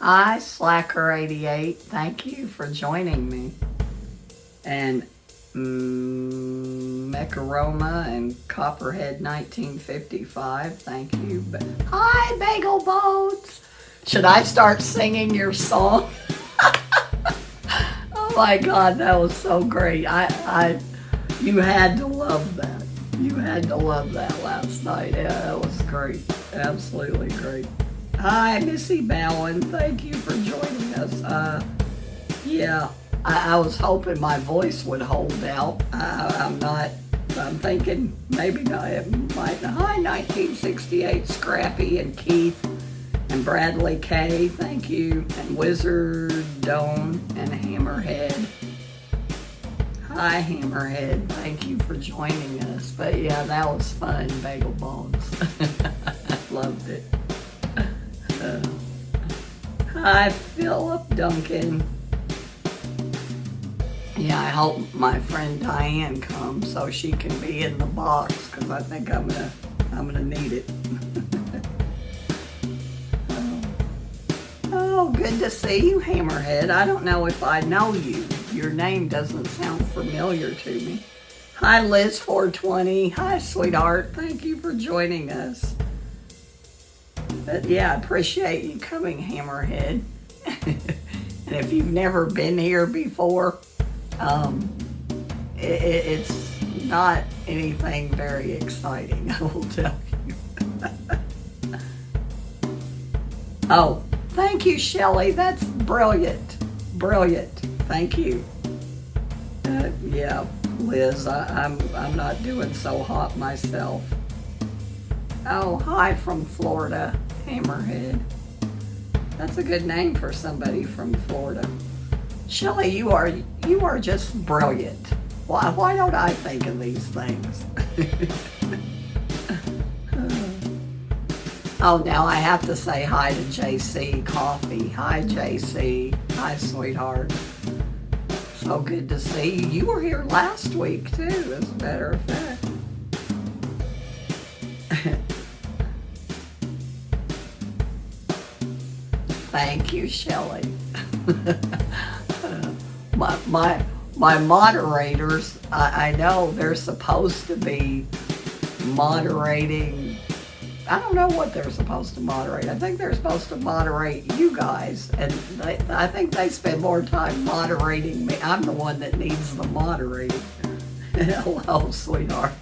Hi, Slacker88. Thank you for joining me. And Mekaroma and Copperhead 1955. Thank you. Hi, Bagel Boats. Should I start singing your song? Oh my God, that was so great. You had to love that. You had to love that last night. Yeah, that was great. Absolutely great. Hi, Missy Bowen. Thank you for joining us. Yeah, I was hoping my voice would hold out. I'm thinking maybe not. It might. Hi, 1968, Scrappy and Keith and Bradley K. Thank you. And Wizard Dome and Hammerhead. Hi, Hammerhead. Thank you for joining us. But yeah, that was fun, Bagel Bones. Loved it. Hi, Philip Duncan. Yeah, I hope my friend Diane comes so she can be in the box because I think I'm gonna need it. Oh, good to see you, Hammerhead. I don't know if I know you. Your name doesn't sound familiar to me. Hi, Liz420. Hi, sweetheart. Thank you for joining us. But yeah, I appreciate you coming, Hammerhead. And if you've never been here before, it's not anything very exciting, I will tell you. Oh, thank you, Shelley. That's brilliant. Brilliant. Thank you. Yeah, Liz, I'm not doing so hot myself. Oh, hi from Florida, Hammerhead. That's a good name for somebody from Florida. Shelley, you are just brilliant. Why don't I think of these things? Oh, now I have to say hi to JC Coffee. Hi, JC. Hi, sweetheart. So good to see you. You were here last week, too, as a matter of fact. Thank you, Shelley. My moderators, I know they're supposed to be moderating. I don't know what they're supposed to moderate. I think they're supposed to moderate you guys, and I think they spend more time moderating me. I'm the one that needs the moderating. Hello, sweetheart.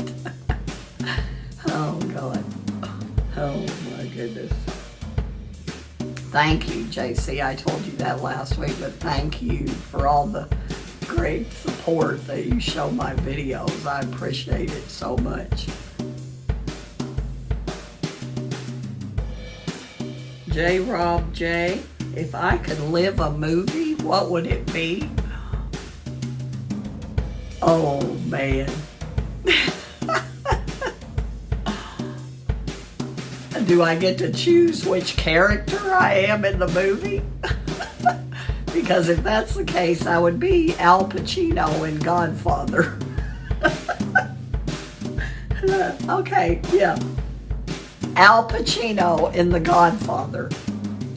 Oh, God. Oh, my goodness. Thank you, JC. I told you that last week, but thank you for all the great support that you show my videos. I appreciate it so much. J. Rob J. If I could live a movie, what would it be? Oh, man. Do I get to choose which character I am in the movie? Because if that's the case, I would be Al Pacino in Godfather. Okay, yeah. Al Pacino in The Godfather.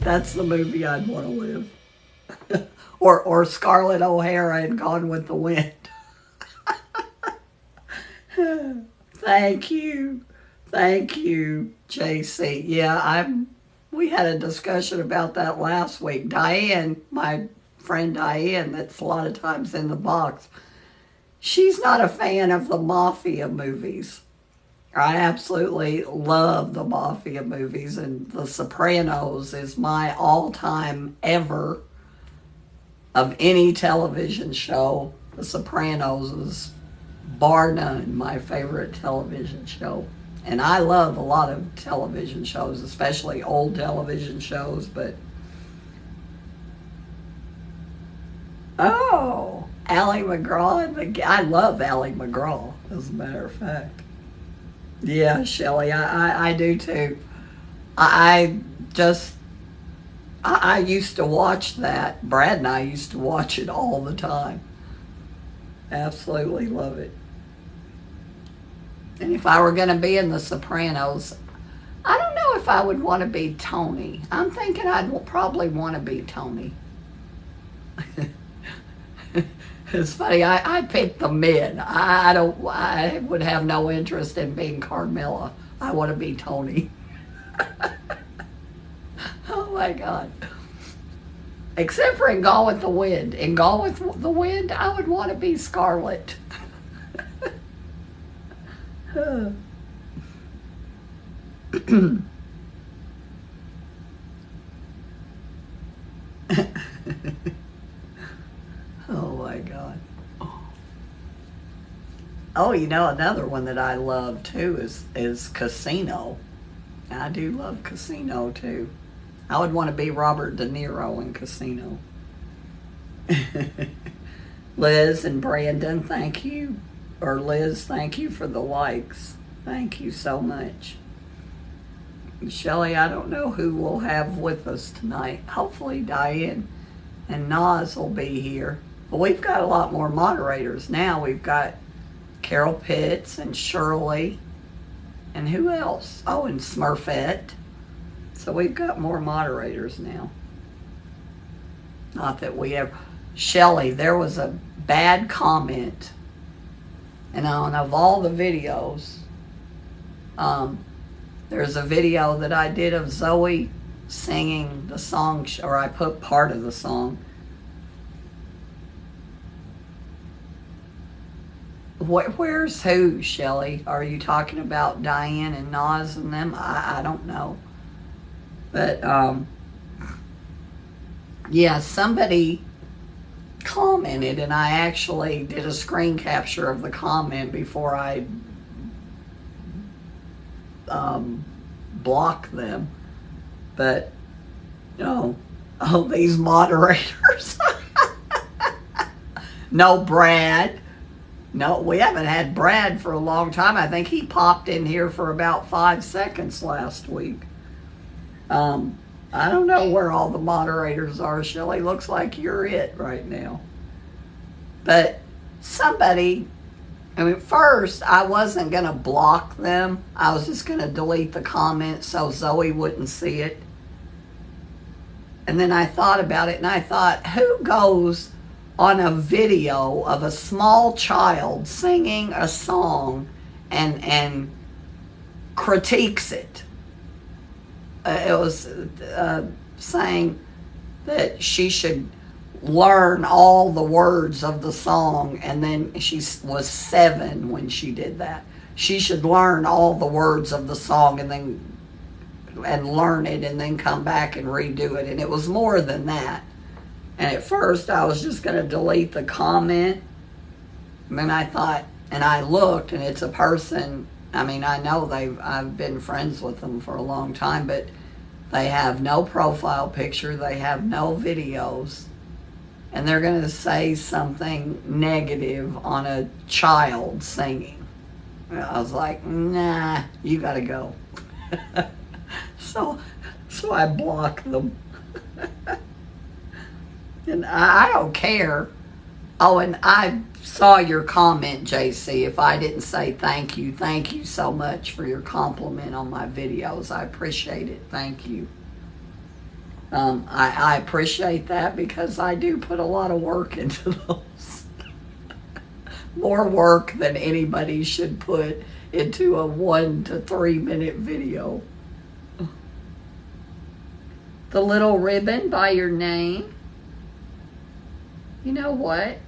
That's the movie I'd want to live. Or Scarlett O'Hara in Gone with the Wind. Thank you. Thank you, JC. Yeah, we had a discussion about that last week. Diane, my friend Diane, that's a lot of times in the box, she's not a fan of the Mafia movies. I absolutely love the Mafia movies, and The Sopranos is my all-time ever of any television show. The Sopranos is bar none my favorite television show. And I love a lot of television shows, especially old television shows, but... Oh, Ally McGraw. I love Ally McGraw, as a matter of fact. Yeah, Shelley, I do too. I used to watch that. Brad and I used to watch it all the time. Absolutely love it. And if I were going to be in The Sopranos, I don't know if I would want to be Tony. I'm thinking I'd probably want to be Tony. It's funny, I picked the men. I would have no interest in being Carmela. I want to be Tony. Oh my God. Except for in Gone with the Wind. In Gone with the Wind, I would want to be Scarlet. Oh my God. Oh, you know, another one that I love too is Casino. I do love Casino too. I would want to be Robert De Niro in Casino. Liz and Brandon, thank you. Or Liz, thank you for the likes. Thank you so much. Shelly, I don't know who we'll have with us tonight. Hopefully Diane and Nas will be here. But we've got a lot more moderators now. We've got Carol Pitts and Shirley. And who else? Oh, and Smurfette. So we've got more moderators now. Not that we have. Shelly, there was a bad comment. And of all the videos, there's a video that I did of Zoe singing the song, or I put part of the song. Where's who, Shelly? Are you talking about Diane and Nas and them? I don't know. But, yeah, somebody commented, and I actually did a screen capture of the comment before I blocked them. But, oh, these moderators. No, Brad. No, we haven't had Brad for a long time. I think he popped in here for about 5 seconds last week. I don't know where all the moderators are, Shelley. Looks like you're it right now. But somebody, first I wasn't going to block them. I was just going to delete the comment so Zoe wouldn't see it. And then I thought about it, and I thought, who goes on a video of a small child singing a song and critiques it? It was saying that she should learn all the words of the song, and then she was 7 when she did that. She should learn all the words of the song and learn it and then come back and redo it. And it was more than that. And at first I was just going to delete the comment. And then I thought, and I looked, and it's a person. I know I've been friends with them for a long time, but they have no profile picture, they have no videos, and they're going to say something negative on a child singing. I was like, nah, you got to go. So I blocked them. And I don't care. Oh, and I saw your comment, JC. If I didn't say thank you so much for your compliment on my videos. I appreciate it. Thank you. I appreciate that because I do put a lot of work into those. More work than anybody should put into a 1 to 3 minute video. The little ribbon by your name. You know what?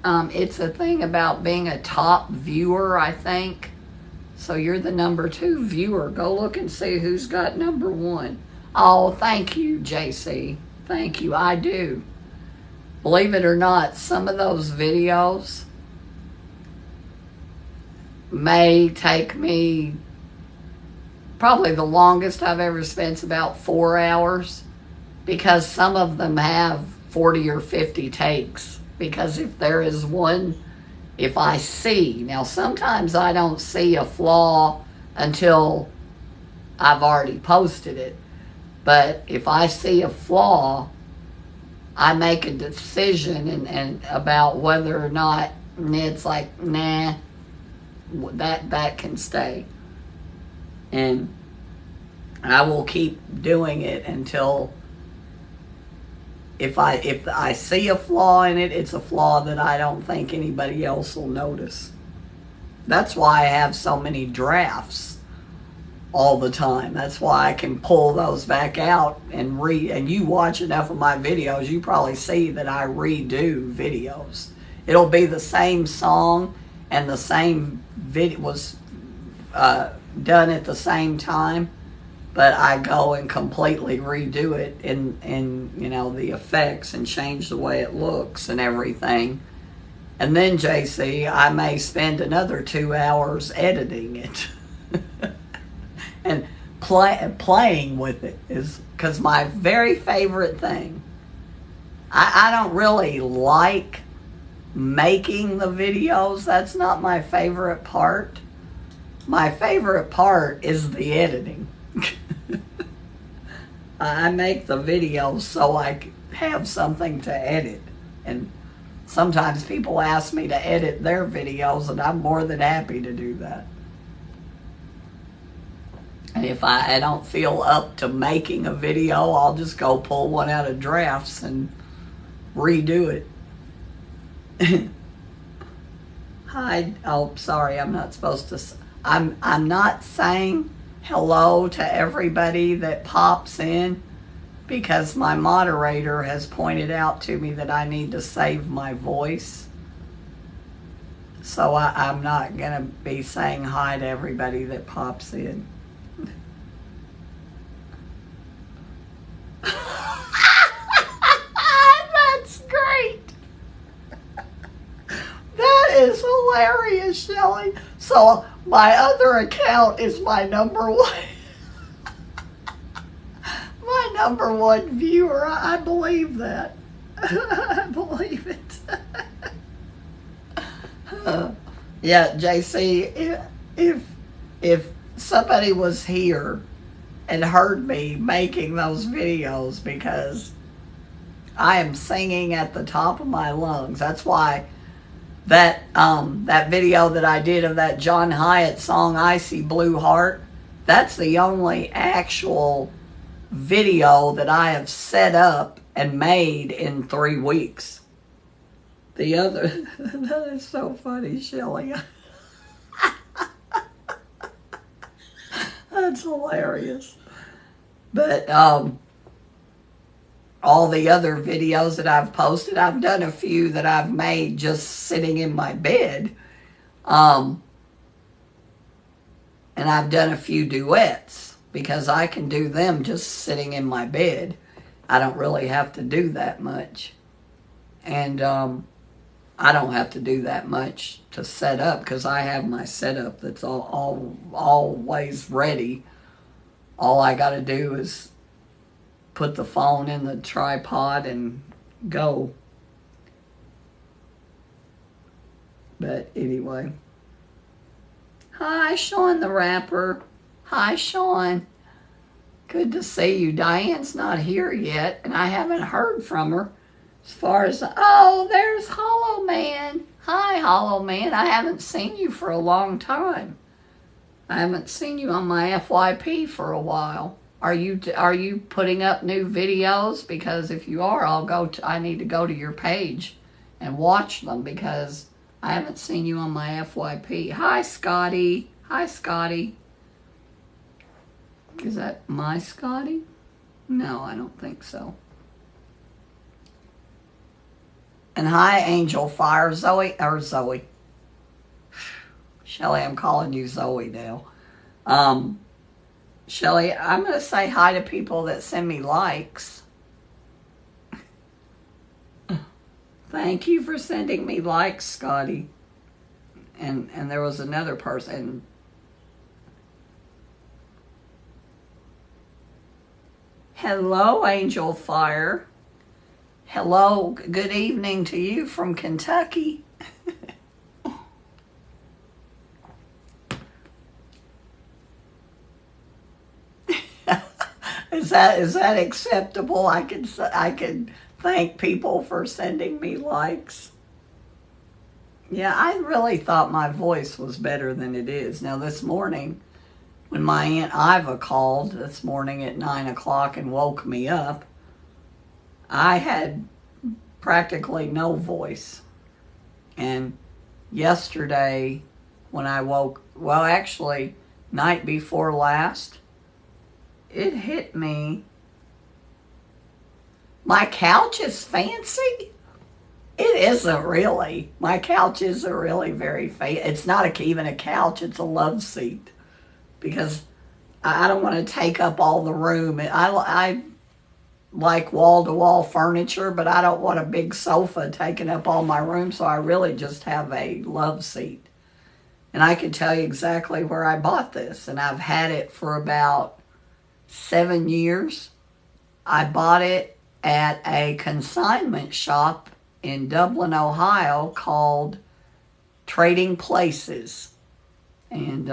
It's a thing about being a top viewer, I think. So you're the number 2 viewer. Go look and see who's got number 1. Oh, thank you, JC. Thank you. I do. Believe it or not, some of those videos may take me, probably the longest I've ever spent's about 4 hours, because some of them have 40 or 50 takes. Because if there is one, if I see, now sometimes I don't see a flaw until I've already posted it. But if I see a flaw, I make a decision and about whether or not, and it's like, nah, that can stay. And I will keep doing it until if I see a flaw in it, it's a flaw that I don't think anybody else will notice. That's why I have so many drafts all the time. That's why I can pull those back out and and you watch enough of my videos, you probably see that I redo videos. It'll be the same song and the same video was done at the same time, but I go and completely redo it in you know, the effects and change the way it looks and everything. And then, JC, I may spend another 2 hours editing it. And playing with it is because my very favorite thing. I don't really like making the videos. That's not my favorite part. My favorite part is the editing. I make the videos so I have something to edit. And sometimes people ask me to edit their videos, and I'm more than happy to do that. And if I don't feel up to making a video, I'll just go pull one out of drafts and redo it. Hi. Oh, sorry, I'm not supposed to. I'm not saying hello to everybody that pops in because my moderator has pointed out to me that I need to save my voice. So I'm not going to be saying hi to everybody that pops in. That's great. That is hilarious, Shelly. So my other account is my number one. My number one viewer. I believe that. I believe it. Yeah, JC, if somebody was here and heard me making those videos, because I am singing at the top of my lungs. That's why that video that I did of that John Hyatt song, Icy Blue Heart, that's the only actual video that I have set up and made in 3 weeks. The other, that is so funny, Shelly. That's hilarious. But all the other videos that I've posted, I've done a few that I've made just sitting in my bed. And I've done a few duets because I can do them just sitting in my bed. I don't really have to do that much. And I don't have to do that much to set up because I have my setup that's always ready. All I got to do is put the phone in the tripod and go. But anyway. Hi, Sean the Rapper. Hi, Sean. Good to see you. Diane's not here yet, and I haven't heard from her. As far as, oh, there's Hollow Man. Hi, Hollow Man. I haven't seen you for a long time. I haven't seen you on my FYP for a while. Are you putting up new videos? Because if you are, I need to go to your page and watch them because I haven't seen you on my FYP. Hi, Scotty. Hi, Scotty. Is that my Scotty? No, I don't think so. And hi, Angel Fire. Zoe. Shelly, I'm calling you Zoe now. Shelly, I'm going to say hi to people that send me likes. Thank you for sending me likes, Scotty. And there was another person. Hello, Angel Fire. Hello, good evening to you from Kentucky. Is that acceptable? I can thank people for sending me likes. Yeah, I really thought my voice was better than it is. Now this morning, when my Aunt Iva called this morning at 9 o'clock and woke me up, I had practically no voice. And yesterday, when I woke, well, actually, night before last, it hit me. My couch is fancy? It isn't really. My couch isn't really very fancy. It's not even a couch, it's a love seat. Because I don't want to take up all the room. I like wall-to-wall furniture, but I don't want a big sofa taking up all my room, so I really just have a love seat. And I can tell you exactly where I bought this, and I've had it for about 7 years. I bought it at a consignment shop in Dublin, Ohio called Trading Places. And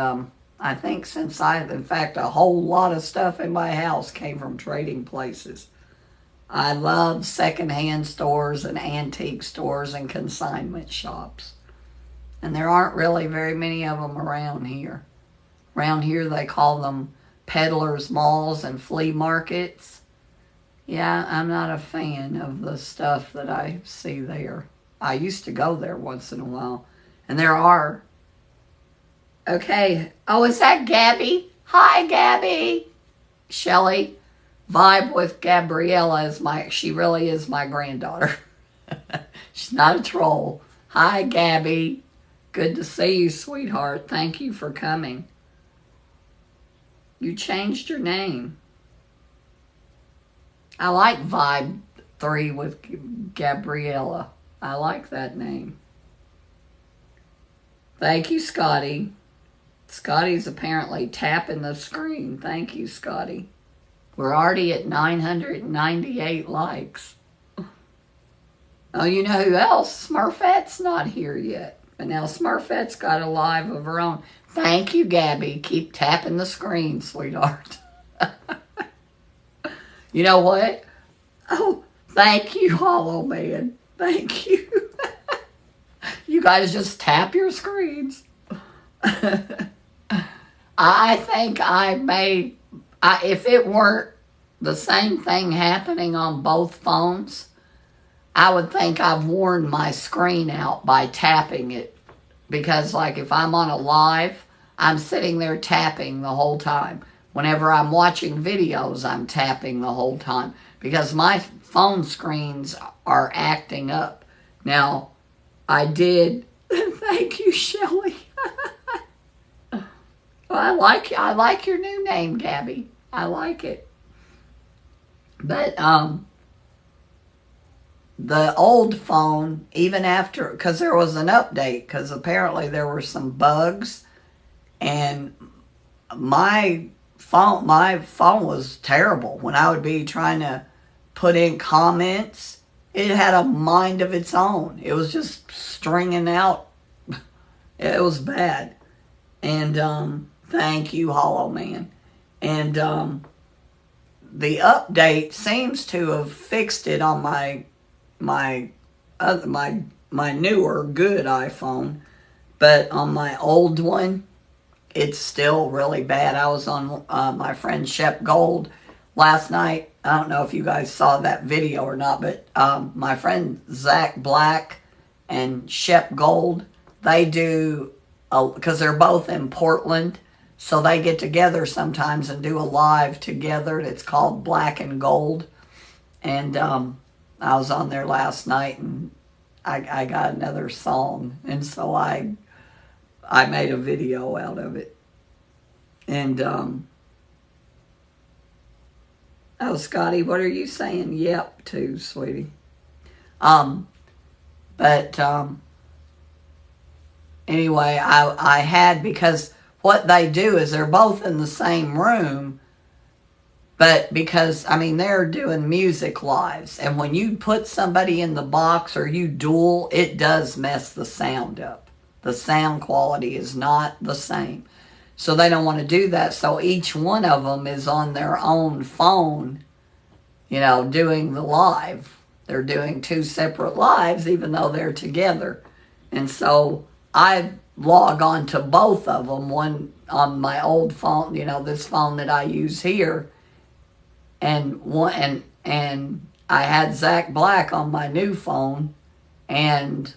I think in fact, a whole lot of stuff in my house came from Trading Places. I love secondhand stores and antique stores and consignment shops. And there aren't really very many of them around here. Around here they call them peddlers' malls and flea markets. Yeah, I'm not a fan of the stuff that I see there. I used to go there once in a while. And there are. Okay. Oh, is that Gabby? Hi, Gabby. Shelly. Vibe with Gabriella she really is my granddaughter. She's not a troll. Hi, Gabby. Good to see you, sweetheart. Thank you for coming. You changed your name. I like Vibe 3 with Gabriella. I like that name. Thank you, Scotty. Scotty's apparently tapping the screen. Thank you, Scotty. We're already at 998 likes. Oh, you know who else? Smurfette's not here yet. But now Smurfette's got a live of her own. Thank you, Gabby. Keep tapping the screen, sweetheart. You know what? Oh, thank you, Hollow Man. Thank you. You guys just tap your screens. I think if it weren't the same thing happening on both phones, I would think I've worn my screen out by tapping it. Because like if I'm on a live, I'm sitting there tapping the whole time. Whenever I'm watching videos, I'm tapping the whole time because my phone screens are acting up. Now, I did. Thank you, Shelly. I like your new name, Gabby. I like it. But the old phone, even after, because there was an update, because apparently there were some bugs, and my phone was terrible. When I would be trying to put in comments, it had a mind of its own. It was just stringing out. It was bad. And thank you, Hollow Man. And the update seems to have fixed it on my newer good iPhone, but on my old one, it's still really bad. I was on my friend Shep Gold last night. I don't know if you guys saw that video or not, but my friend Zach Black and Shep Gold, they do, because they're both in Portland, so they get together sometimes and do a live together. It's called Black and Gold. And I was on there last night, and I got another song, and so I made a video out of it. And oh, Scotty, what are you saying yep to, sweetie? But anyway, I had, because what they do is they're both in the same room, but because, I mean, they're doing music lives, and when you put somebody in the box or you duel, it does mess the sound up. The sound quality is not the same. So they don't want to do that. So each one of them is on their own phone, you know, doing the live. They're doing two separate lives, even though they're together. And so I log on to both of them, one on my old phone, this phone that I use here, and I had Zach Black on my new phone, and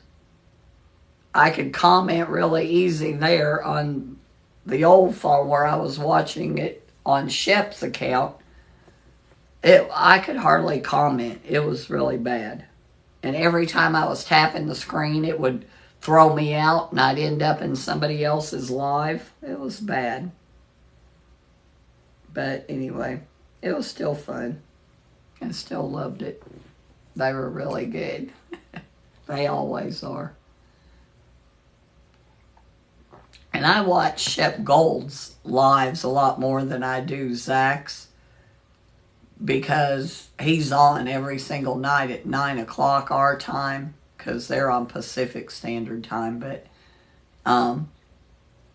I could comment really easy there on the old phone where I was watching it on Shep's account. I could hardly comment. It was really bad. And every time I was tapping the screen, it would throw me out and I'd end up in somebody else's live. It was bad. But anyway, it was still fun. I still loved it. They were really good. They always are. And I watch Shep Gold's lives a lot more than I do Zach's, because he's on every single night at 9 o'clock our time, because they're on Pacific Standard Time, but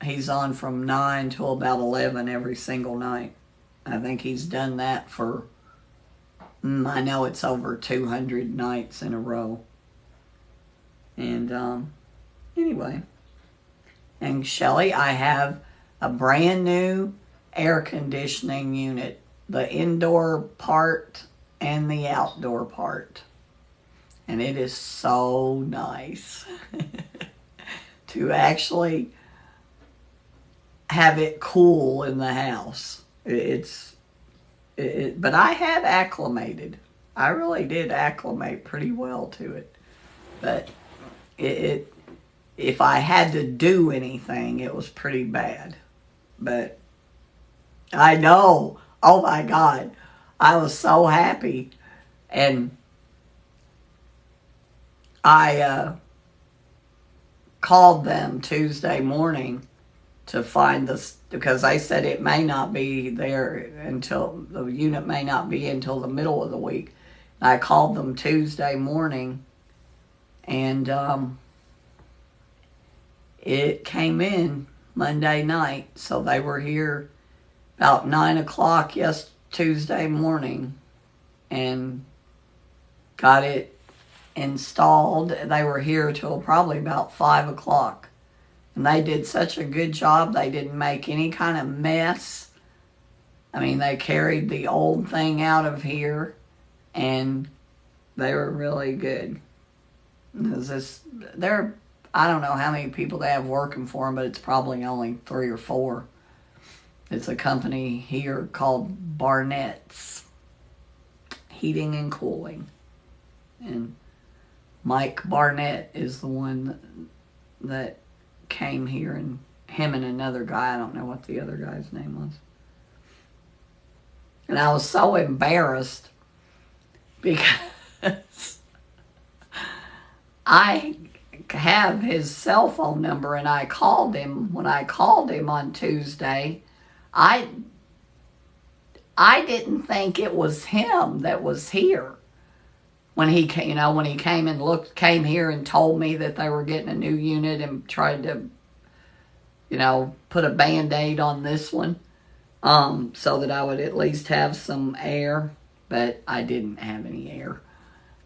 he's on from 9 till about 11 every single night. I think he's done that for, I know it's over 200 nights in a row. And anyway. And Shelly, I have a brand new air conditioning unit, the indoor part and the outdoor part. And it is so nice to actually have it cool in the house. But I had acclimated. I really did acclimate pretty well to it. But if I had to do anything, it was pretty bad. But I know, oh my God, I was so happy. And I called them Tuesday morning to find this, because they said it may not be there until, the unit may not be until the middle of the week. I called them Tuesday morning, and it came in Monday night, so they were here about 9 o'clock Tuesday morning and got it installed. They were here till probably about 5 o'clock. And they did such a good job. They didn't make any kind of mess. I mean, they carried the old thing out of here, and they were really good. I don't know how many people they have working for them, but it's probably only 3 or 4. It's a company here called Barnett's Heating and Cooling. And Mike Barnett is the one that came here, and him and another guy, I don't know what the other guy's name was. And I was so embarrassed because I have his cell phone number, and I called him. When I called him on Tuesday, I didn't think it was him that was here. When he came, when he came here and told me that they were getting a new unit and tried to, put a Band-Aid on this one, so that I would at least have some air, but I didn't have any air.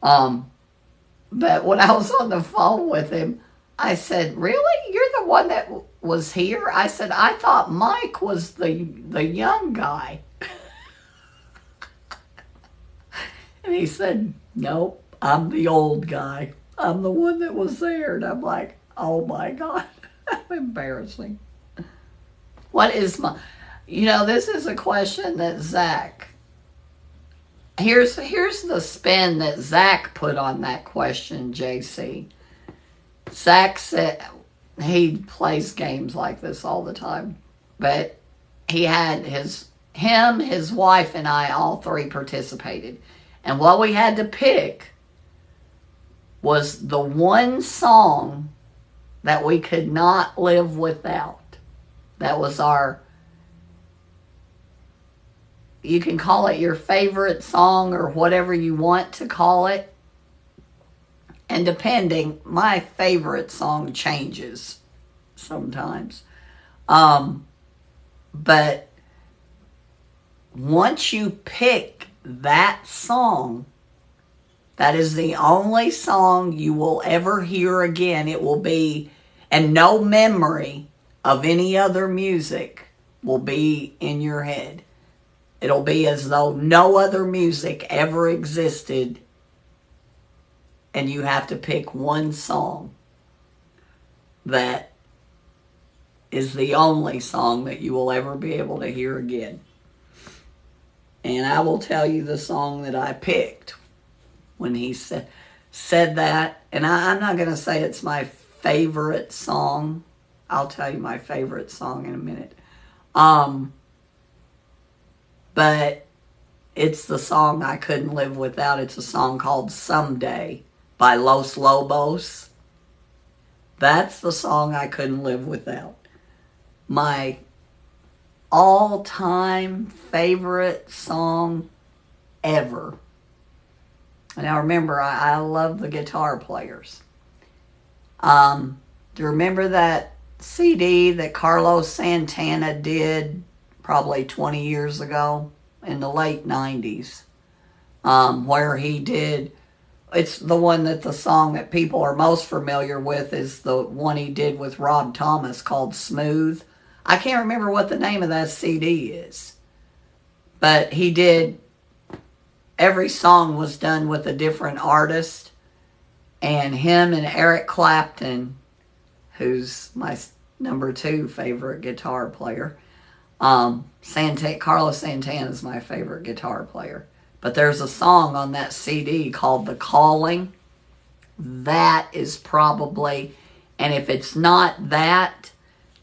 But when I was on the phone with him, I said, "Really? You're the one that was here?" I said, "I thought Mike was the young guy." And he said, "Nope, I'm the old guy. I'm the one that was there." And I'm like, oh my God, how embarrassing. What is this is a question that Zach, here's the spin that Zach put on that question, JC. Zach said, he plays games like this all the time, but he had his wife, and I, all three participated. And what we had to pick was the one song that we could not live without. That was you can call it your favorite song or whatever you want to call it. And depending, my favorite song changes sometimes. But once you pick that song, that is the only song you will ever hear again. It will be And no memory of any other music will be in your head. It'll be as though no other music ever existed, and you have to pick one song that is the only song that you will ever be able to hear again. And I will tell you the song that I picked when he said that. And I'm not going to say it's my favorite song. I'll tell you my favorite song in a minute. But it's the song I couldn't live without. It's a song called Someday by Los Lobos. That's the song I couldn't live without. My all-time favorite song ever. Now remember, I love the guitar players. Do you remember that CD that Carlos Santana did probably 20 years ago in the late 90s? Where he did, it's the one that the song that people are most familiar with is the one he did with Rob Thomas called Smooth. I can't remember what the name of that CD is. But he did, every song was done with a different artist. And him and Eric Clapton, who's my number 2 favorite guitar player. Carlos Santana is my favorite guitar player. But there's a song on that CD called The Calling. That is probably, and if it's not that,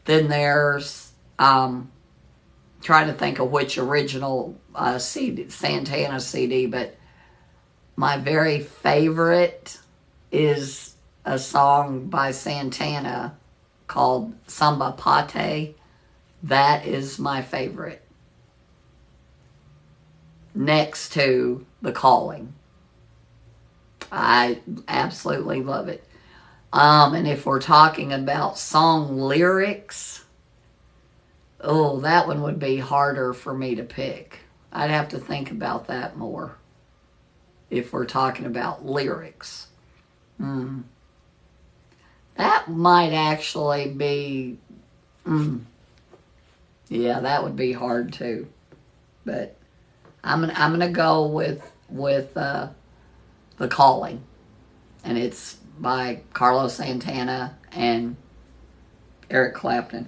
then there's, trying to think of which original CD, Santana CD, but my very favorite is a song by Santana called Samba Pate. That is my favorite. Next to The Calling. I absolutely love it. And if we're talking about song lyrics, oh, that one would be harder for me to pick. I'd have to think about that more if we're talking about lyrics. That might actually be, yeah, that would be hard too. But I'm gonna go with The Calling, and it's by Carlos Santana and Eric Clapton.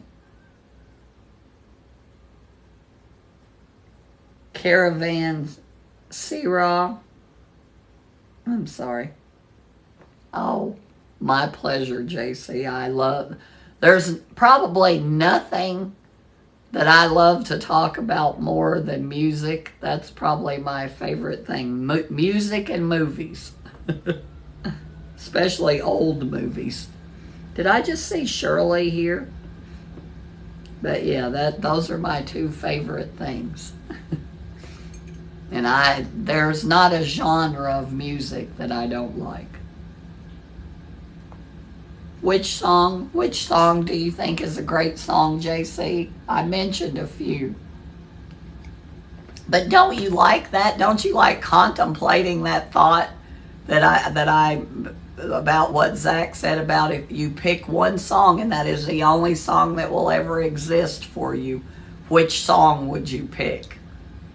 Caravan Sirah. I'm sorry. Oh, my pleasure, JC. There's probably nothing that I love to talk about more than music. That's probably my favorite thing. Music and movies. Especially old movies. Did I just see Shirley here? But yeah, those are my 2 favorite things. And there's not a genre of music that I don't like. Which song do you think is a great song, JC? I mentioned a few. But don't you like that? Don't you like contemplating that thought that I about what Zach said about if you pick one song and that is the only song that will ever exist for you, which song would you pick?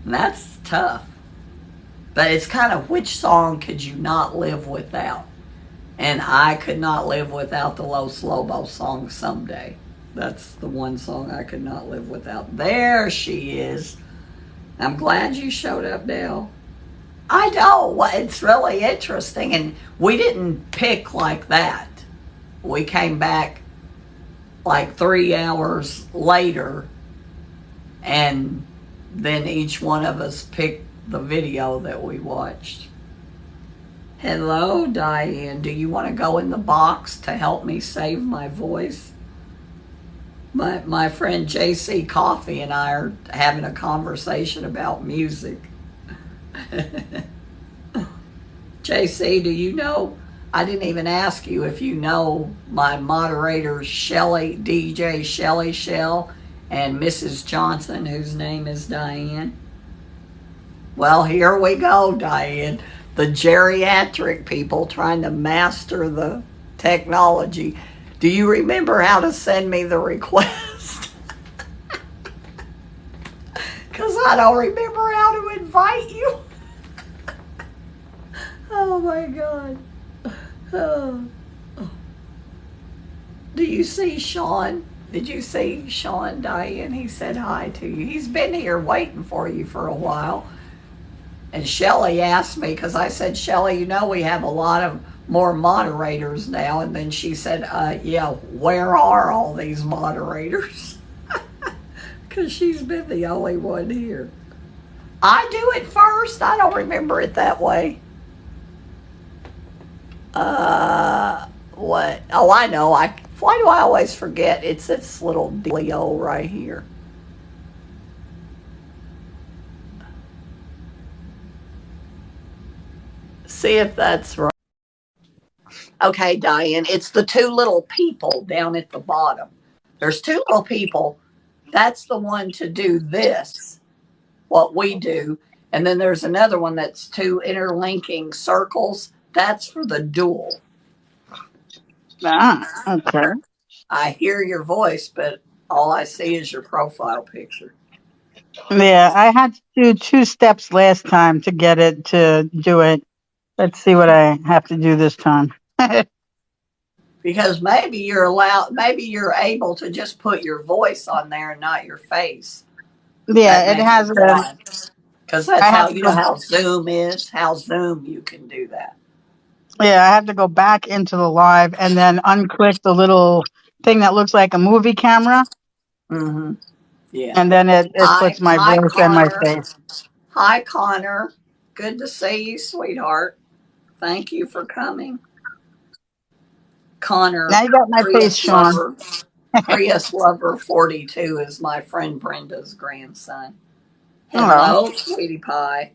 And that's tough. But it's kind of which song could you not live without? And I could not live without the Los Lobos song Someday. That's the one song I could not live without. There she is. I'm glad you showed up, Dale. I know. It's really interesting. And we didn't pick like that. We came back like 3 hours later, and then each one of us picked the video that we watched. Hello, Diane. Do you want to go in the box to help me save my voice? My friend JC Coffee and I are having a conversation about music. JC, do you know? I didn't even ask you if you know my moderators, DJ Shelly Shell and Mrs. Johnson, whose name is Diane. Well, here we go, Diane. The geriatric people trying to master the technology. Do you remember how to send me the request? Because I don't remember how to invite you. Oh my God. Oh. Do you see Sean? Did you see Sean, Diane? He said hi to you. He's been here waiting for you for a while. And Shelly asked me, because I said, Shelly, you know we have a lot of more moderators now. And then she said, yeah, where are all these moderators? Because she's been the only one here. I do it first. I don't remember it that way. What? Oh, I know. Why do I always forget? It's this little dealio right here. See if that's right. Okay, Diane, it's the two little people down at the bottom. There's two little people. That's the one to do this, what we do. And then there's another one that's two interlinking circles. That's for the dual. Ah, okay. I hear your voice, but all I see is your profile picture. Yeah, I had to do two steps last time to get it to do it. Let's see what I have to do this time. Because maybe you're able to just put your voice on there and not your face. That Yeah, it may be has a. why. Because that's I how, have to you know go. how Zoom is, how Zoom you can do that. Yeah, I have to go back into the live and then unclick the little thing that looks like a movie camera, Mm-hmm. Yeah. and then it puts my Hi, voice and my Connor. face. Hi, Connor. Good to see you, sweetheart. Thank you for coming. Now Connor, you got my face, Prius Sean. Lover. Prius Lover 42 is my friend Brenda's grandson. Hello. Hello, sweetie pie.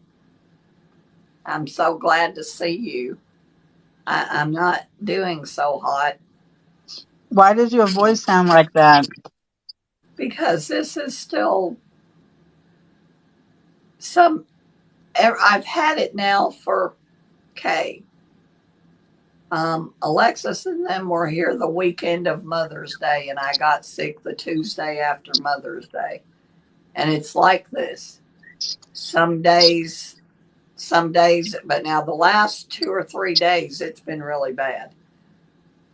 I'm so glad to see you. I'm not doing so hot Why does your voice sound like that? because this is still some. I've had it now for okay. Alexis and them were here the weekend of Mother's Day, and I got sick the Tuesday after Mother's Day. And it's like this. Some days, but now the last 2 or 3 days, it's been really bad.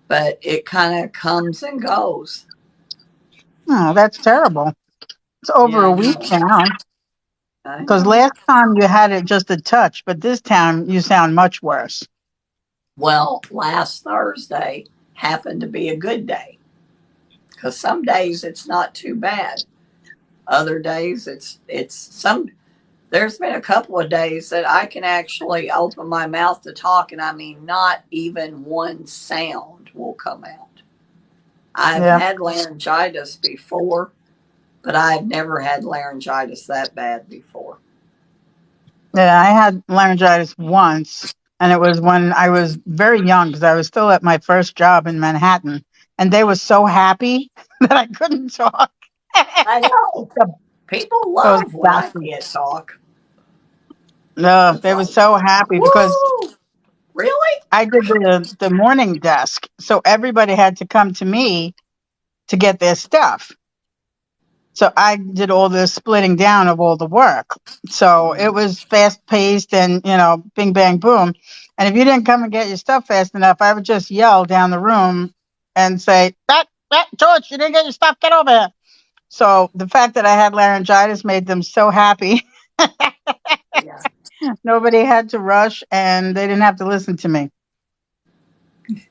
But it kind of comes and goes. Oh, that's terrible. It's Yeah, over a I week know. now. I Because know. last time you had it just a touch, but this time you sound much worse. Well, last Thursday happened to be a good day because some days it's not too bad. Other days it's some. There's been a couple of days that I can actually open my mouth to talk, and I mean, not even one sound will come out. I've Yeah. had laryngitis before, but I've never had laryngitis that bad before. Yeah, I had laryngitis once, and it was when I was very young because I was still at my first job in Manhattan, and they were so happy that I couldn't talk. I know. The- People Those love when I bastards. can't talk. No, It's they were like, so happy because woo! Really? I did the morning desk, so everybody had to come to me to get their stuff. So I did all the splitting down of all the work. So it Mm-hmm. was fast paced and, bing, bang, boom. And if you didn't come and get your stuff fast enough, I would just yell down the room and say, George, you didn't get your stuff. Get over here. So the fact that I had laryngitis made them so happy. Yeah. Nobody had to rush and they didn't have to listen to me.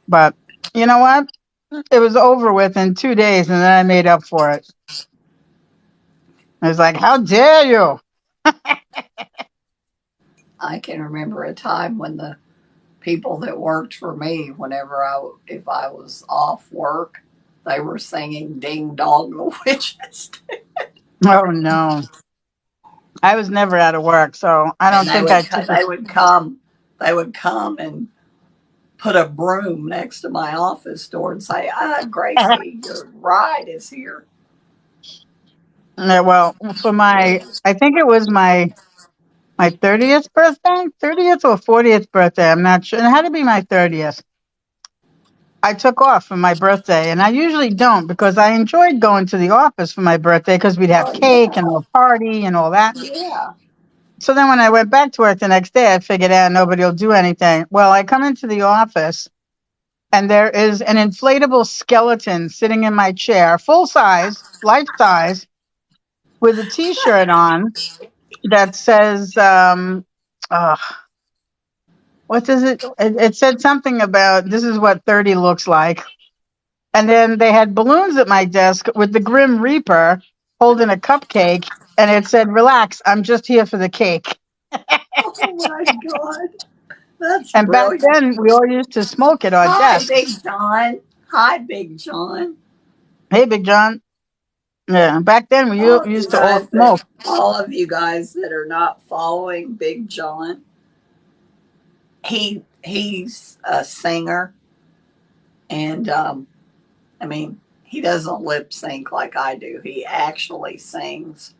But you know what? It was over with in 2 days and then I made up for it. I was like, how dare you? I can remember a time when the people that worked for me, if I was off work, they were singing "Ding Dong the Witches," Oh no. I was never out of work, so I and don't think I took it. they would come and put a broom next to my office door and say, Gracie, your ride is here." Yeah, well, for I think it was my 30th birthday, 30th or 40th birthday. I'm not sure. It had to be my 30th. I took off for my birthday, and I usually don't because I enjoyed going to the office for my birthday because we'd have Well, cake and a party and all that. yeah. So then when I went back to work the next day, I figured, nobody will do anything. Well, I come into the office and there is an inflatable skeleton sitting in my chair, full size, life size, with a T-shirt on that says, uh, what does it said something about this is what 30 looks like. And then they had balloons at my desk with the Grim Reaper holding a cupcake, and it said, "Relax, I'm just here for the cake." Oh my God. That's And back brilliant. then, we all used to smoke at our Hi, desk. Big John. Hi, Big John. Hey, Big John. Yeah, back then we All of you used to all guys that smoke. all of you guys that are not following Big John, he's a singer, and I mean he doesn't lip sync like I do. He actually sings,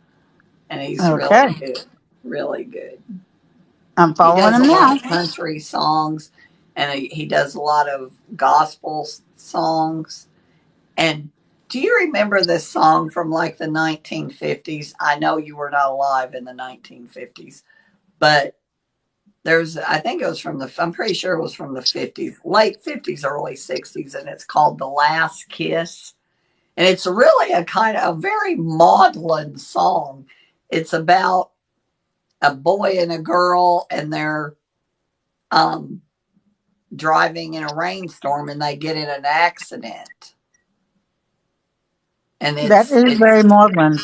and he's Okay, really good, really good. I'm He following does a him lot now. of country songs, and he does a lot of gospel songs. And do you remember this song from like the 1950s? I know you were not alive in the 1950s, but I think it was I'm pretty sure it was from the 50s, late 50s, early 60s, and it's called The Last Kiss. And it's really a very maudlin song. It's about a boy and a girl, and they're um, driving in a rainstorm and they get in an accident. And That is very maudlin.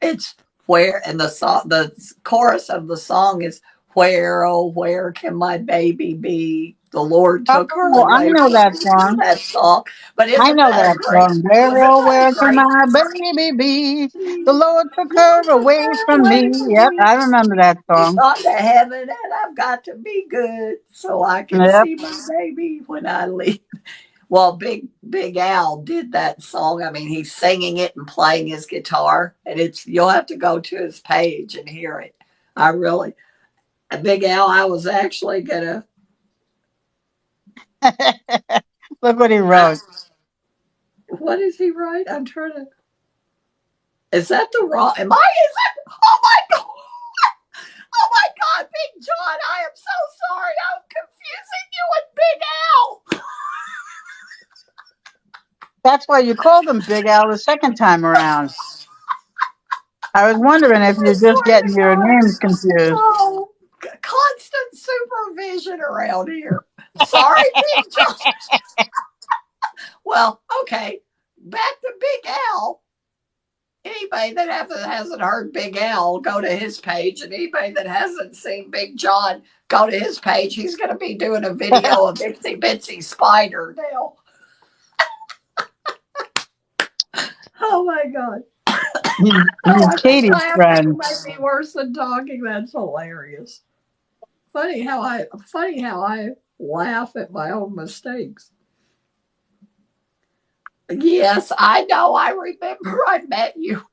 it's where and the chorus of the song is where, oh where can my baby be, the Lord took her Oh, I away know from that me. You know song. that song, but I isn't know that a that great, song. Where, isn't oh, that where a can great, my baby be? The the Lord took Lord her took away her from me. away from Yep, me. I remember that He's song. gone to heaven and I've got to be good so I can Yep. see my baby when I leave. Well, Big Al did that song. I mean, he's singing it and playing his guitar, and you'll have to go to his page and hear it. I really, Big Al, I was actually gonna. Look what he I, wrote. what does he write? I'm trying to. Is that the wrong? Am I? Is that? Oh my god! Oh my god, Big John! I am so sorry. I'm confusing you with Big Al. That's why you called him Big Al the second time around. I was wondering if I you're just swear getting to your God. names confused. Oh, constant supervision around here. Sorry, Big John. Well, okay. Back to Big Al. Anybody that hasn't heard Big Al, go to his page. And anybody that hasn't seen Big John, go to his page. He's going to be doing a video of Itsy Bitsy Spider now. Oh my God. Oh, He's I think Katie's laughing friend. might be worse than talking. That's hilarious. Funny how I laugh at my own mistakes. Yes, I know. I remember I met you.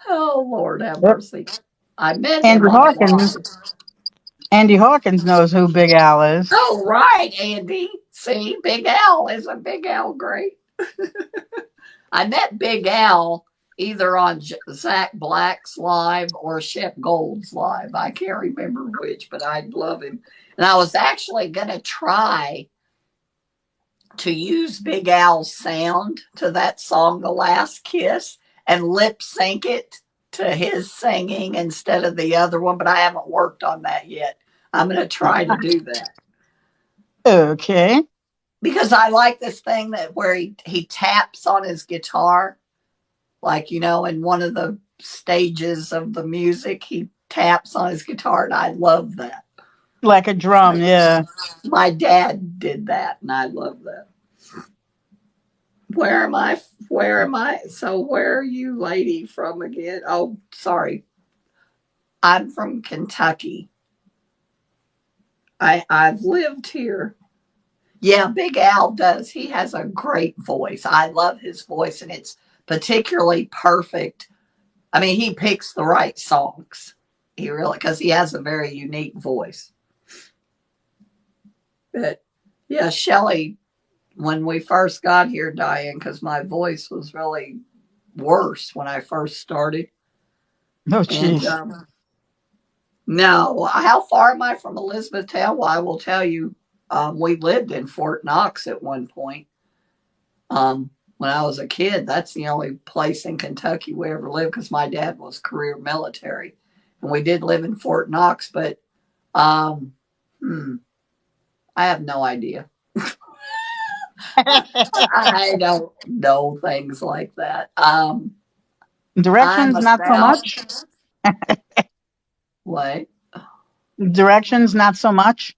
Oh, Lord have Yep. mercy. I met him Andy on the Hawkins. line. Andy Hawkins knows who Big Al is. Oh, right, Andy. See, Big Al. Isn't Big Al great? I met Big Al either on Zach Black's live or Shep Gold's live. I can't remember which, but I love him. And I was actually going to try to use Big Al's sound to that song, The Last Kiss, and lip sync it to his singing instead of the other one, but I haven't worked on that yet. I'm going to try to do that Okay. because I like this thing that where he taps on his guitar, like, in one of the stages of the music, he taps on his guitar, and I love that. Like a drum, yeah. My dad did that, and I love that. Where am I? Where am I? So, where are you, lady, from again? Oh, sorry. I'm from Kentucky. I've lived here. Yeah, Big Al does. He has a great voice. I love his voice, and it's particularly perfect. I mean, he picks the right songs. He really, because he has a very unique voice. But Yeah, Shelley, when we first got here, Diane, because my voice was really worse when I first started. Oh, And jeez. no, how far am I from Elizabethtown? Well, I will tell you, we lived in Fort Knox at one point. When I was a kid, that's the only place in Kentucky we ever lived because my dad was career military. And we did live in Fort Knox, but um, hmm, I have no idea. I don't know things like that. I'm Directions, not so about much. what? Directions, not so much.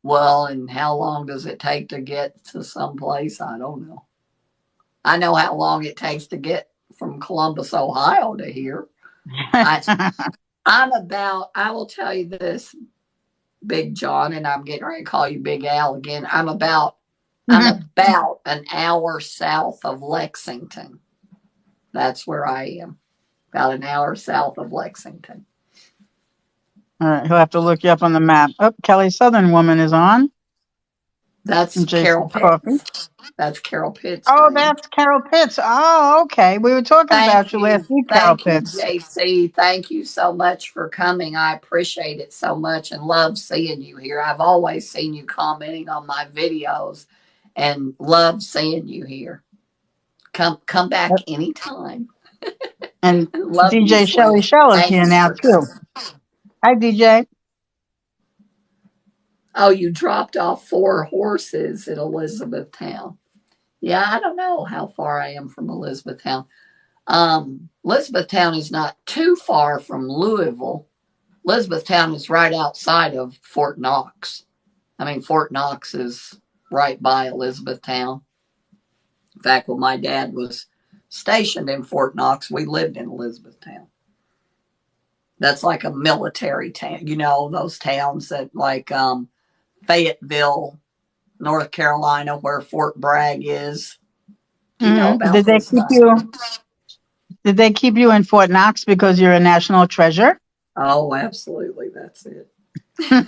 Well, and how long does it take to get to someplace? I don't know. I know how long it takes to get from Columbus, Ohio to here. I I'm about I will tell you this, Big John, and I'm getting ready to call you Big Al again. I'm about an hour south of Lexington. That's where I am. About an hour south of Lexington. All right, he'll have to look you up on the map. Oh, Kelly Southern Woman is on. That's And Carol Jason Coffee. Pitts. That's Carol Pitts, Oh, Diane. that's Carol Pitts. Oh, okay. We were talking about you last week, Carol Thank you, Pitts. JC. Thank you so much for coming. I appreciate it so much and love seeing you here. I've always seen you commenting on my videos and love seeing you here. Come back anytime. And Love you, DJ Shelly sweetie. Shell is Thank here you now, for too. coming. Hi, DJ. Oh, you dropped off 4 horses in Elizabethtown. Yeah, I don't know how far I am from Elizabethtown. Elizabethtown is not too far from Louisville. Elizabethtown is right outside of Fort Knox. I mean, Fort Knox is right by Elizabethtown. In fact, when my dad was stationed in Fort Knox, we lived in Elizabethtown. That's like a military town. You know, those towns that like Fayetteville, North Carolina, where Fort Bragg is. Do you know Mm-hmm. about this stuff? Did they keep you in Fort Knox because you're a national treasure? Oh, absolutely. That's it. Yeah.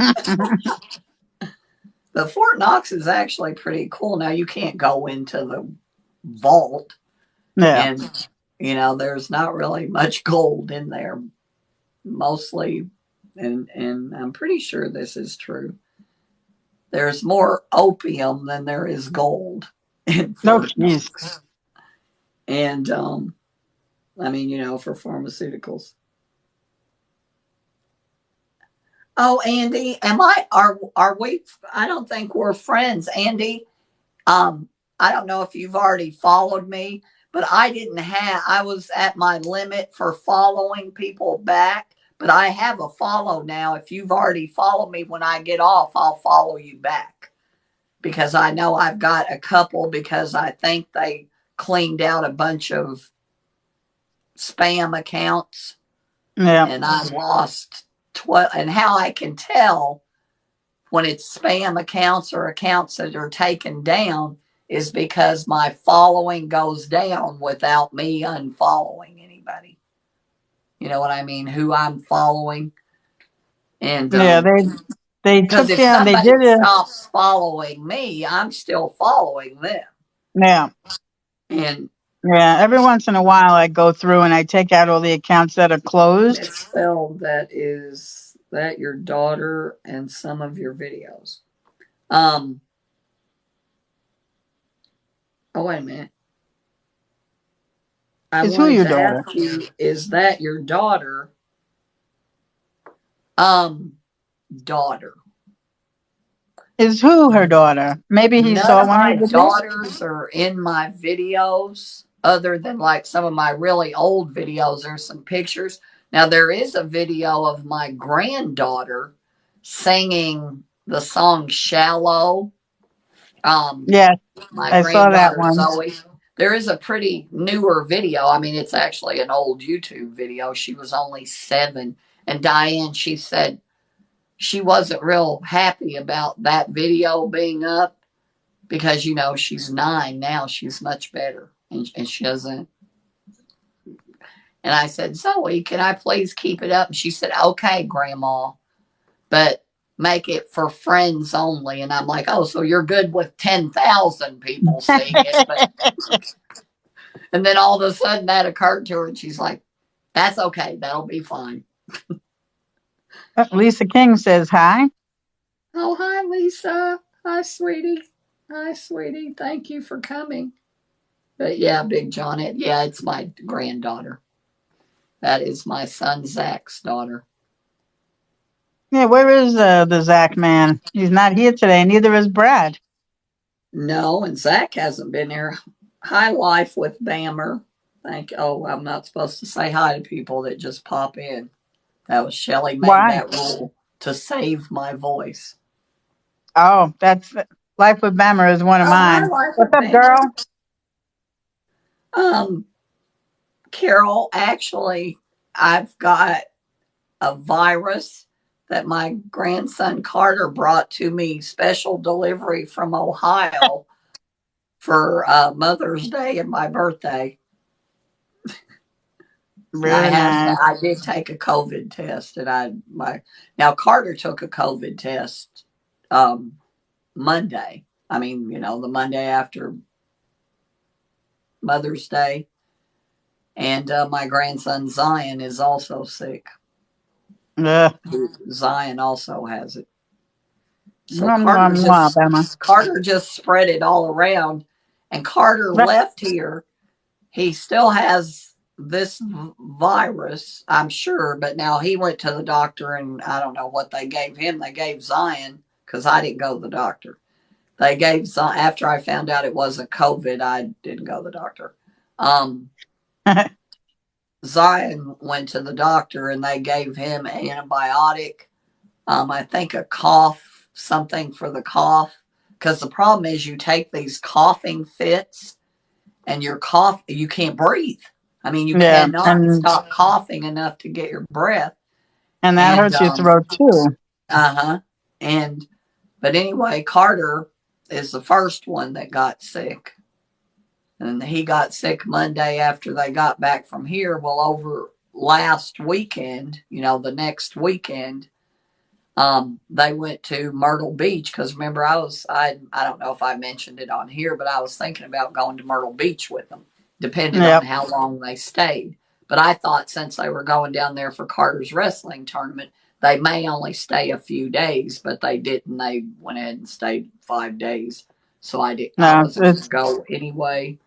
But Fort Knox is actually pretty cool. Now, you can't go into the vault, and, there's not really much gold in there, mostly. And I'm pretty sure this is true. There's more opium than there is gold in No, Fort jeez. Knox. And, I mean, for pharmaceuticals. Oh, Andy, are we? I don't think we're friends, Andy. Um, I don't know if you've already followed me, but I was at my limit for following people back, but I have a follow now. If you've already followed me, when I get off, I'll follow you back because I know I've got a couple because I think they cleaned out a bunch of spam accounts Yeah. and I lost 12. And how I can tell when it's spam accounts or accounts that are taken down is because my following goes down without me unfollowing anybody. You know what I mean? Who I'm following. And Yeah, they because took if down, they somebody did it. stops following me, I'm still following them. Yeah. And Yeah. Every once in a while, I go through and I take out all the accounts that are closed. misspelled that is that your daughter and some of your videos. Um, oh, wait a minute. I Is who wanted your to daughter? ask you, is that your daughter? Daughter. Is who her daughter? Maybe he None saw of one of my your videos. daughters are in my videos, other than like some of my really old videos. There's some pictures. Now, there is a video of my granddaughter singing the song Shallow. Um, Yes, my I saw that granddaughter one. Zoe. There is a pretty newer video. I mean, it's actually an old YouTube video. She was only 7. And Diane, she said she wasn't real happy about that video being up because, she's 9 now. She's much better. And she doesn't. And I said, Zoe, can I please keep it up? And she said, okay, Grandma. But make it for friends only. And I'm like, oh, so you're good with 10,000 people seeing it. But, and then all of a sudden that occurred to her and she's like, that's okay. That'll be fine. Lisa King says hi. Oh, hi, Lisa. Hi, sweetie. Hi, sweetie. Thank you for coming. But yeah, Big John, yeah, it's my granddaughter. That is my son Zach's daughter. Yeah, where is the Zach man? He's not here today. Neither is Brad. No, and Zach hasn't been here. Hi, Life with Bammer. Thank you. Oh, I'm not supposed to say hi to people that just pop in. That was Shelly made Why? that rule to save my voice. Oh, that's Life with Bammer is one of Oh, hi, mine. Life What's with up, Bammer. girl? Um, Carol, actually, I've got a virus that my grandson Carter brought to me special delivery from Ohio for Mother's Day and my birthday. And Very nice. I did take a COVID test, and now Carter took a COVID test um, Monday. I mean, the Monday after Mother's Day, and my grandson Zion is also sick. Ugh. Zion also has it. So Mwah, mwah, mwah, Bammer. Carter just spread it all around, and Carter left here. He still has this virus, I'm sure, but now he went to the doctor, and I don't know what they gave him. They gave Zion, because I didn't go to the doctor. They gave Zion, after I found out it wasn't COVID, I didn't go to the doctor. Zion went to the doctor, and they gave him an antibiotic. I think a cough, something for the cough. Because the problem is you take these coughing fits and you can't breathe. I mean, you Yeah, cannot stop coughing enough to get your breath. and that And, hurts your throat too. uh-huh. And, but anyway, Carter is the first one that got sick. And he got sick Monday after they got back from here. Well, over last weekend, the next weekend, they went to Myrtle Beach because remember I don't know if I mentioned it on here, but I was thinking about going to Myrtle Beach with them, depending on Yep. how long they stayed. But I thought since they were going down there for Carter's wrestling tournament, they may only stay a few days, but they didn't. They went ahead and stayed 5 days. So I didn't. I No, wasn't going to go anyway.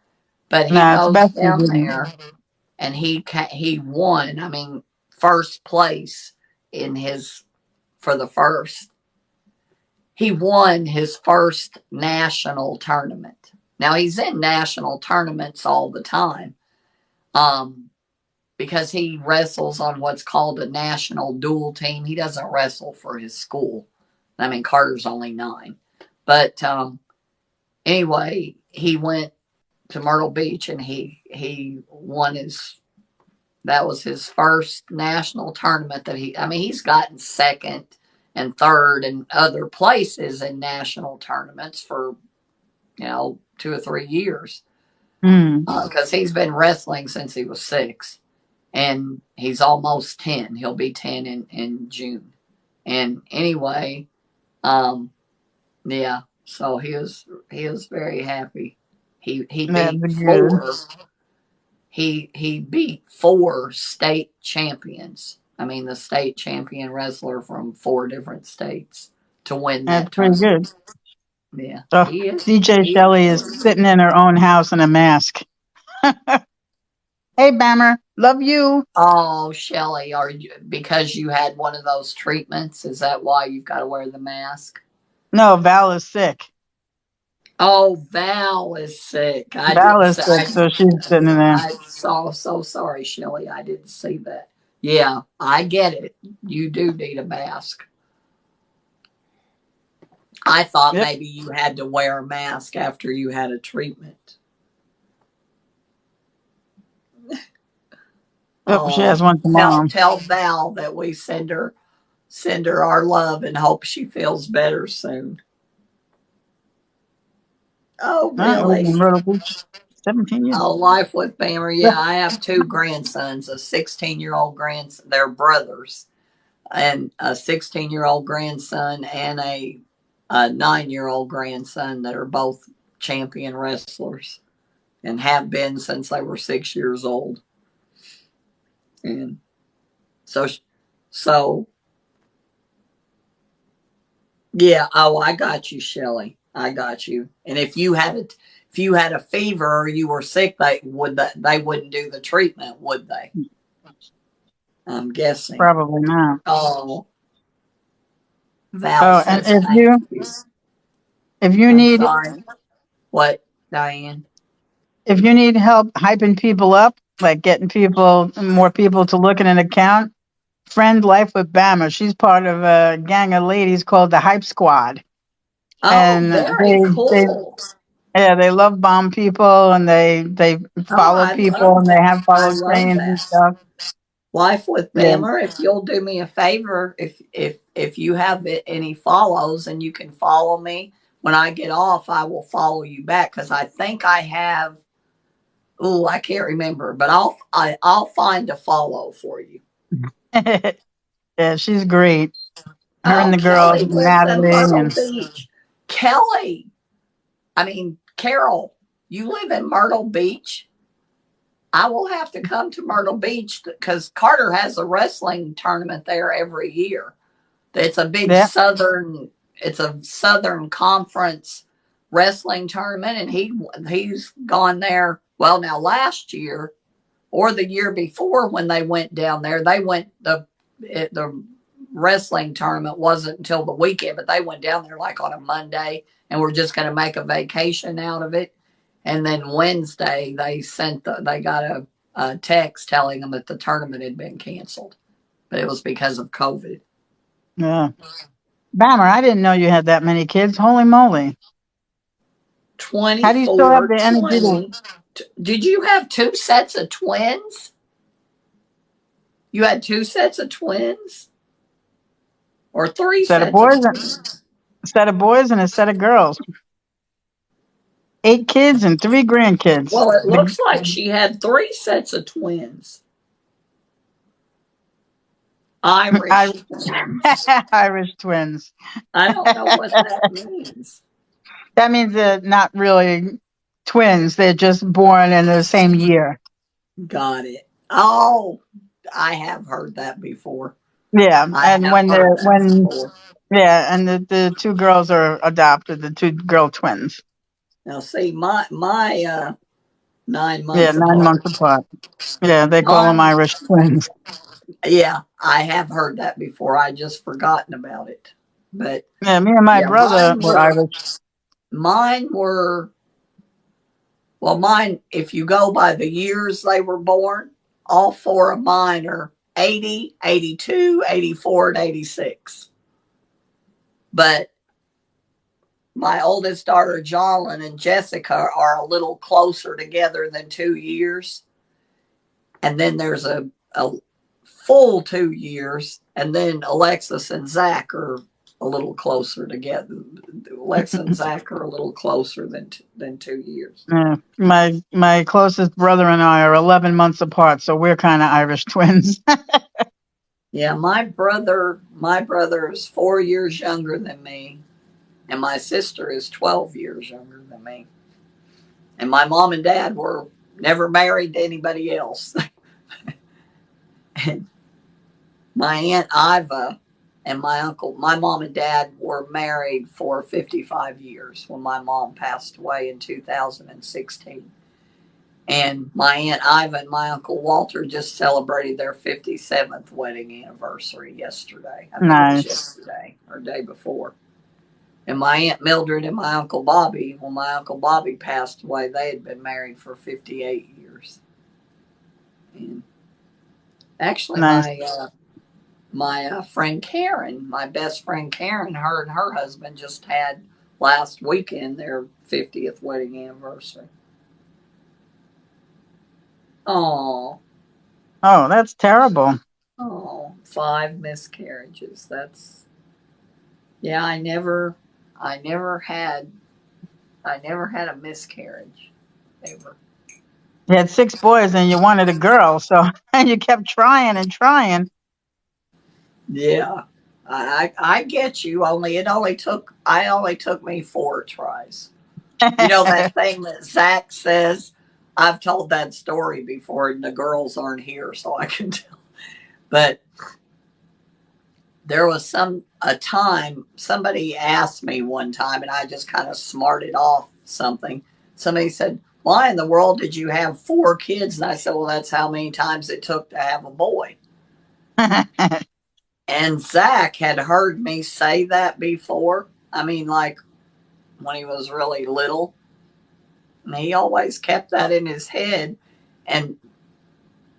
But he no, it's goes best you down didn't. there, and he won. I mean, first place in his for the first he won his first national tournament. Now he's in national tournaments all the time, um, because he wrestles on what's called a national dual team. He doesn't wrestle for his school. I mean, Carter's only 9, but anyway, he went to Myrtle Beach and he won his. That was his first national tournament that I mean, he's gotten second and third and other places in national tournaments for 2 or 3 years Mm. because he's been wrestling since he was 6 and he's almost 10. He'll be 10 in June. And anyway, um, yeah, so he was very happy. He That'd beat be good. he beat 4 state champions. I mean, the state champion wrestler from 4 different states to win That's that pretty tournament. good. Yeah, So he is. DJ He is Shelley is really good. sitting in her own house in a mask. Hey, Bammer, love you. Oh, Shelly, are you because you had one of those treatments? Is that why you've got to wear the mask? No, Val is sick. Oh, Val is sick. I Val didn't is say. sick, so she's sitting in there. I saw. So sorry, Shelly. I didn't see that. Yeah, I get it. You do need a mask. I thought Yep. maybe you had to wear a mask after you had a treatment. Yep, she Oh, has one tell tomorrow. tell Val that we send her our love and hope she feels better soon. Oh, I live really? in Myrtle Beach, 17 years. Oh, life with Bammer. Yeah. Yeah, I have 2 grandsons, a 16-year-old grandson. They're brothers. and a 16-year-old grandson and a 9-year-old grandson that are both champion wrestlers and have been since they were 6 years old. And so, so yeah. Oh, I got you, Shelly. I got you. And if you had a fever or you were sick, they wouldn't do the treatment, would they? I'm guessing. Probably not. Oh, Val Oh, and says thank you. if you I'm need sorry. What, Diane? if you need help hyping people up, like getting more people to look at an account, friend Life with Bama. She's part of a gang of ladies called the Hype Squad, Oh, and very they cool. yeah, they love bomb people, and they Oh, follow I people, love and they that. have I follow love chains and that. stuff. Life with Yeah. Bammer, if you'll do me a favor, if you have any follows and you can follow me when I get off, I will follow you back because I think I have. Oh, I can't remember, but I'll find a follow for you. Yeah, she's great. Her and Oh, the girls, Kelly lives in Natalie, Myrtle and Beach. Kelly, I mean Carol, you live in Myrtle Beach. I will have to come to Myrtle Beach because Carter has a wrestling tournament there every year. It's a big yeah, southern. It's a Southern Conference wrestling tournament, and he's gone there. Well, now last year or the year before when they went down there, they went the wrestling tournament wasn't until the weekend, but they went down there like on a Monday, and we're just going to make a vacation out of it. And then Wednesday they got a text telling them that the tournament had been canceled, but it was because of COVID. yeah. Bammer, I didn't know you had that many kids. Holy moly! How do you still have 24, the energy to? 20. Did you have two sets of twins? You had two sets of twins? Or three Set of sets of boys, twins? a set of boys, and a set of girls. 8 kids and 3 grandkids. Well, it The looks like she had three sets of twins. I, Irish twins. Irish twins. I don't know what that means. That means they're not really twins. They're just born in the same year. Got it. Oh, I have heard that before. Yeah, I and have heard that when before. yeah, and the two girls are adopted, the two girl twins. Now, see, my 9 months Yeah, 9 months apart. apart. Yeah, they call them Mine, Irish twins. yeah, I have heard that before. I just forgotten about it. But Yeah, me and my yeah, brother were Irish. mine were well, mine, if you go by the years they were born, all four of mine are 80, 82, 84, and 86. But my oldest daughter, Jolyn, and Jessica are a little closer together than 2 years. And then there's a full 2 years. And then Alexis and Zach are a little closer together. Lex and Zach are a little closer than 2 years. Yeah, my closest brother and I are 11 months apart, so we're kind of Irish twins. Yeah, my brother is 4 years younger than me, and my sister is 12 years younger than me. And my mom and dad were never married to anybody else. And my aunt Iva and my mom and dad were married for 55 years when my mom passed away in 2016. And my aunt Iva and my uncle Walter just celebrated their 57th wedding anniversary yesterday. I think it was Nice, yesterday or day before. And my aunt Mildred and my uncle Bobby, when my uncle Bobby passed away, they had been married for 58 years. And actually, nice. my friend Karen, my best friend Karen, her and her husband just had last weekend their 50th wedding anniversary. Oh, Oh, that's terrible. oh, five miscarriages. That's yeah. I never had, I never had a miscarriage ever. You had 6 boys and you wanted a girl, so and you kept trying and trying. Yeah. I get you. Only it only took I only took me 4 tries. You know that thing that Zach says. I've told that story before, and the girls aren't here, so I can tell. But there was a time somebody asked me one time, and I just kind of smarted off something. Somebody said, "Why in the world did you have 4 kids?" And I said, "Well, that's how many times it took to have a boy." And Zach had heard me say that before. I mean, like when he was really little, and he always kept that in his head. And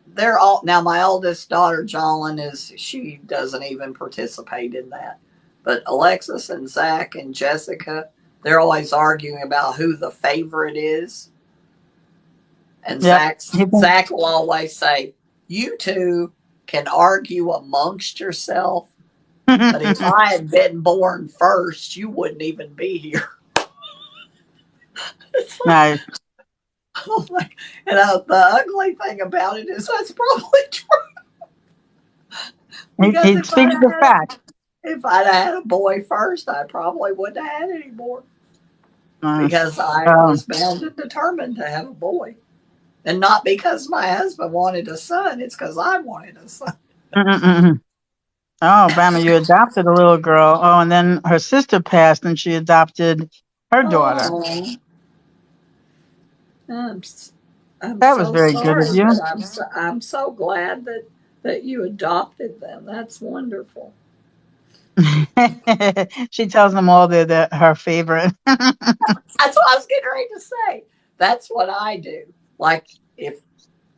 they're all now. My oldest daughter, Jolyn, she doesn't even participate in that. But Alexis and Zach and Jessica, they're always arguing about who the favorite is. And Yep. Zach will always say, "You two can argue amongst yourself, but if I had been born first, you wouldn't even be here." It's like, Nice. oh my, and the ugly thing about it is that's probably true. Because He speaks the fact. if I'd had a boy first, I probably wouldn't have had any more Nice. because I Um, was bound and determined to have a boy. And not because my husband wanted a son, it's because I wanted a son. mm-mm-mm. Oh, Bama, you adopted a little girl. Oh, and then her sister passed, and she adopted her daughter. Oh, I'm, I'm That was so very good of sorry, you. but I'm so glad that you adopted them. That's wonderful. She tells them all they're her favorite. That's what I was getting ready to say. That's what I do. Like if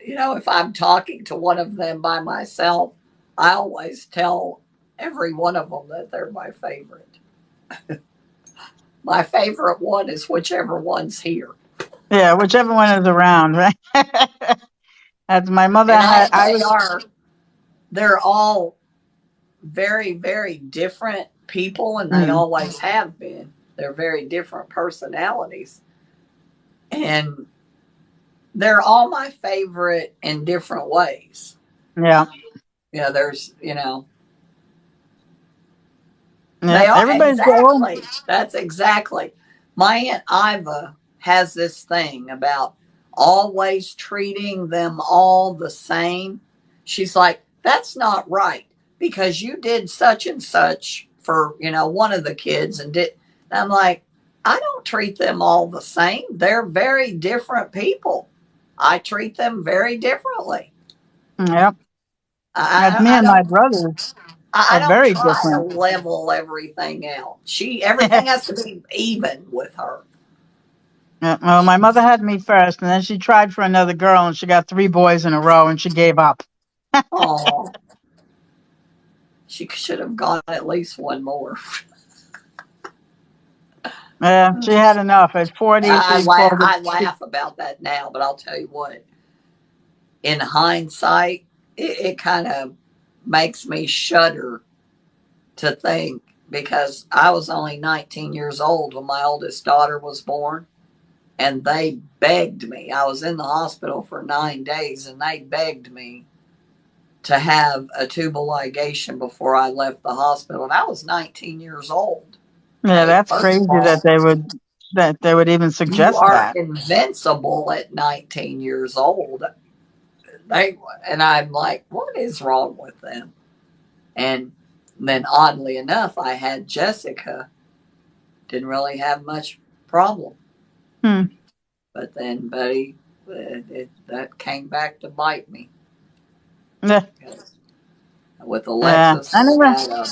if I'm talking to one of them by myself, I always tell every one of them that they're my favorite. My favorite one is whichever one's here. Yeah, whichever one is around, right? As my mother And had, I they was. are, they're all very, very different people, and they Mm, always have been. They're very different personalities. And they're all my favorite in different ways. yeah, There's, yeah. they are Everybody's got one. exactly. That's exactly. My Aunt Iva has this thing about always treating them all the same. She's like, that's not right because you did such and such for, one of the kids and did. And I'm like, I don't treat them all the same. They're very different people. I treat them very differently. Yeah, as I, me I, I and my don't brothers I are don't very try to different. level everything out. Everything has to be even with her. Yeah, well, my mother had me first, and then she tried for another girl, and she got 3 boys in a row, and she gave up. Oh, she should have gone at least one more. Yeah, she had enough. At 40, she pulled I it. laugh about that now, but I'll tell you what. In hindsight, it kind of makes me shudder to think because I was only 19 years old when my oldest daughter was born, and they begged me. I was in the hospital for 9 days, and they begged me to have a tubal ligation before I left the hospital. And I was 19 years old. Yeah, Okay, that's first crazy of all, that they would even you suggest are that. invincible at 19 years old. They and I'm like, what is wrong with them? And then oddly enough, I had Jessica. Didn't really have much problem, Hmm. but then Buddy, that came back to bite me. Yeah, With yeah. Alexis, I I never. had a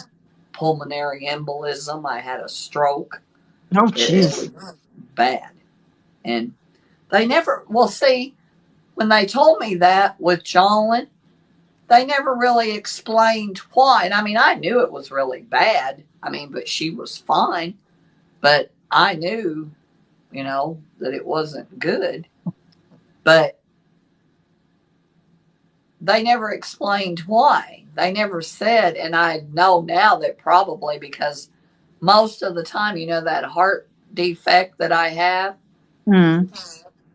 pulmonary embolism. I had a stroke. Oh, It jeez. was bad. And they never, well, see, when they told me that with Jolyn, they never really explained why. And I mean, I knew it was really bad. I mean, but she was fine. But I knew, that it wasn't good. But they never explained why. They never said. And I know now that probably because most of the time, that heart defect that I have, Hmm.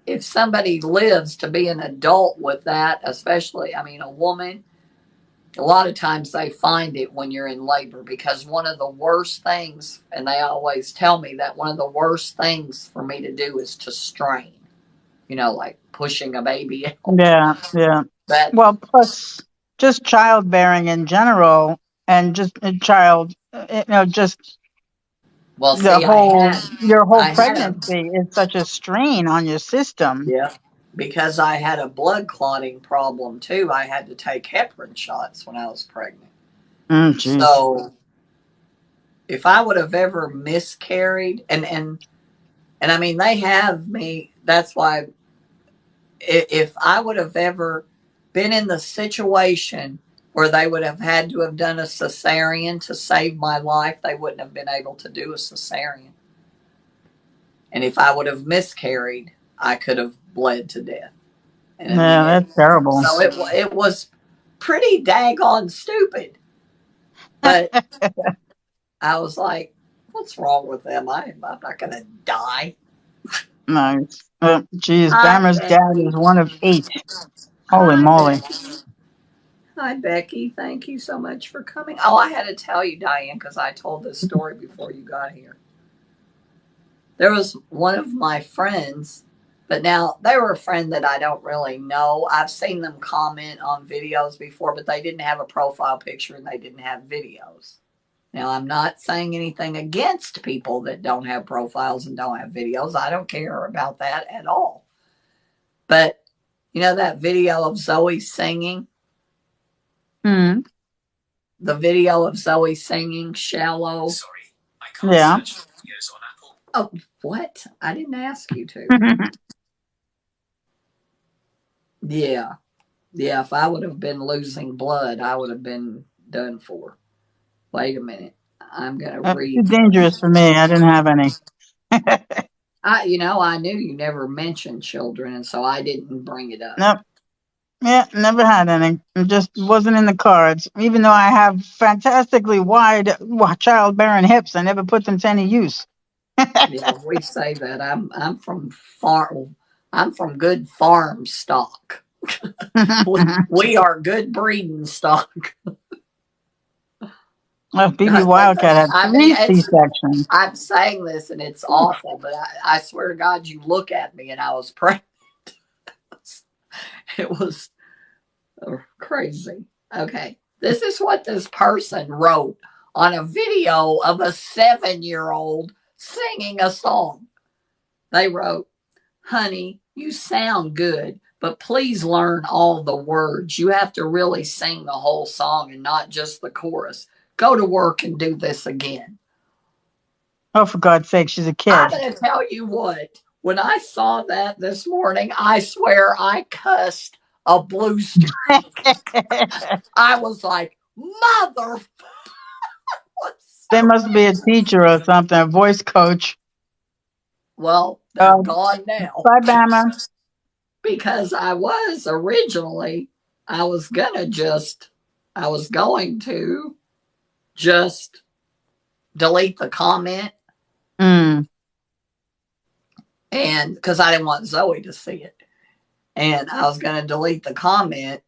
if somebody lives to be an adult with that, especially, I mean, a woman, A lot of times they find it when you're in labor because one of the worst things, and they always tell me that one of the worst things for me to do is to strain, like pushing a baby out. Yeah, yeah. But, Well, plus just childbearing in general, and just a child, just well, the see, whole your whole I had a, pregnancy is such a strain on your system. yeah, because I had a blood clotting problem too. I had to take heparin shots when I was pregnant. Jeez. So if I would have ever miscarried, and I mean, they have me, that's why if I would have ever been in the situation where they would have had to have done a cesarean to save my life, they wouldn't have been able to do a cesarean. And if I would have miscarried, I could have bled to death. And I mean, Yeah, that's terrible. so it was pretty daggone stupid. But I was like, what's wrong with them? I'm not going to die. Nice. Geez, Hi, Bammer's dad Becky. is one of 8. Holy Hi, moly. Becky. Hi, Becky. Thank you so much for coming. Oh, I had to tell you, Diane, because I told this story before you got here. There was one of my friends, but now they were a friend that I don't really know. I've seen them comment on videos before, but they didn't have a profile picture and they didn't have videos. Now, I'm not saying anything against people that don't have profiles and don't have videos. I don't care about that at all. But, that video of Zoe singing? Hmm. The video of Zoe singing Shallow? Sorry, I can't Yeah. search for videos on Apple. Oh, what? I didn't ask you to. Yeah. Yeah, if I would have been losing blood, I would have been done for. Wait a minute. I'm going to Too read dangerous this. for me. I didn't have any. I knew you never mentioned children, and so I didn't bring it up. Nope. Yeah, never had any. It just wasn't in the cards. Even though I have fantastically wide childbearing hips, I never put them to any use. Yeah, we say that. I'm from farm. I'm from good farm stock. We are good breeding stock. BB Wildcat had I mean, 3 C-sections. I'm saying this and it's awful, but I swear to God, you look at me and I was pregnant. It was crazy. Okay. This is what this person wrote on a video of a 7-year-old singing a song. They wrote, honey, you sound good, but please learn all the words. You have to really sing the whole song and not just the chorus. Go to work and do this again. Oh, for God's sake, she's a I'm kid. going to tell you what, when I saw that this morning, I swear I cussed a blue streak. I was like, mother, what's They so must be a teacher or something, a voice coach. well, they're Uh, gone now Bye, Bama. because I was going to just delete the comment Mm. and because I didn't want Zoe to see it. And I was going to delete the comment.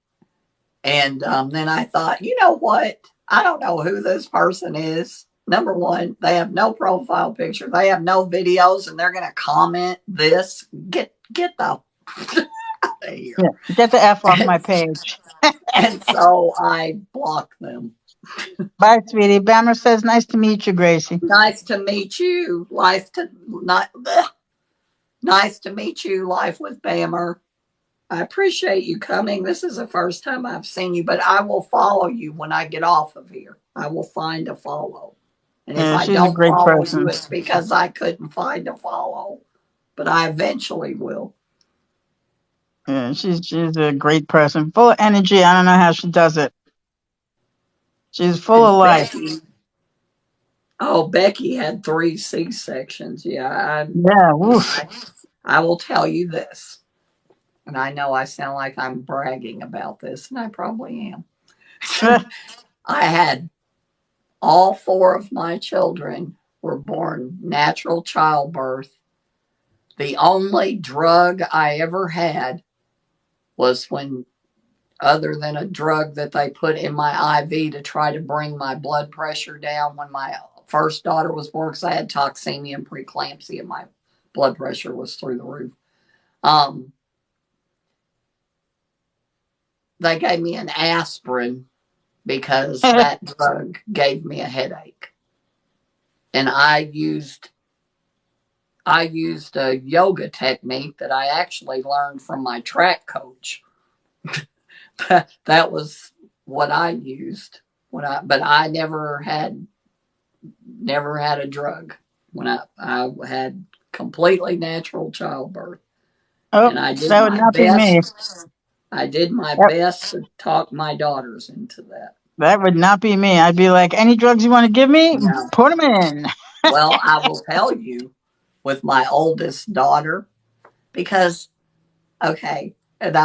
And then I thought, you know what? I don't know who this person is. Number one, they have no profile picture, they have no videos, and they're going to comment this. Get the out of here. Yeah, get the F off my And, page. and so I blocked them. Bye, sweetie. Bammer says, nice to meet you, Gracie. Nice to meet you. Nice to meet you. Life with Bammer. I appreciate you coming. This is the first time I've seen you, but I will follow you when I get off of here. I will find a follow. And if Yeah, I she's a don't great follow you, person. it's because I couldn't find a follow. But I eventually will. Yeah, she's a great person. Full of energy. I don't know how she does it. She's full And of life. Becky had 3 C-sections. Yeah, Yeah, woof. I will tell you this. And I know I sound like I'm bragging about this, and I probably am. I had all 4 of my children were born natural childbirth. The only drug I ever had was when other than a drug that they put in my IV to try to bring my blood pressure down when my first daughter was born, because I had toxemia and preeclampsia, and my blood pressure was through the roof. Um, they gave me an aspirin because that drug gave me a headache, and I used a yoga technique that I actually learned from my track coach. That was what I used but I never had a drug when I had completely natural childbirth, Oh, and I did that would my not be me. best. I did my Yep, best to talk my daughters into that. that would not be me. I'd be like, any drugs you want to give me, No, put them in. well, I will tell you, with my oldest daughter, because okay, and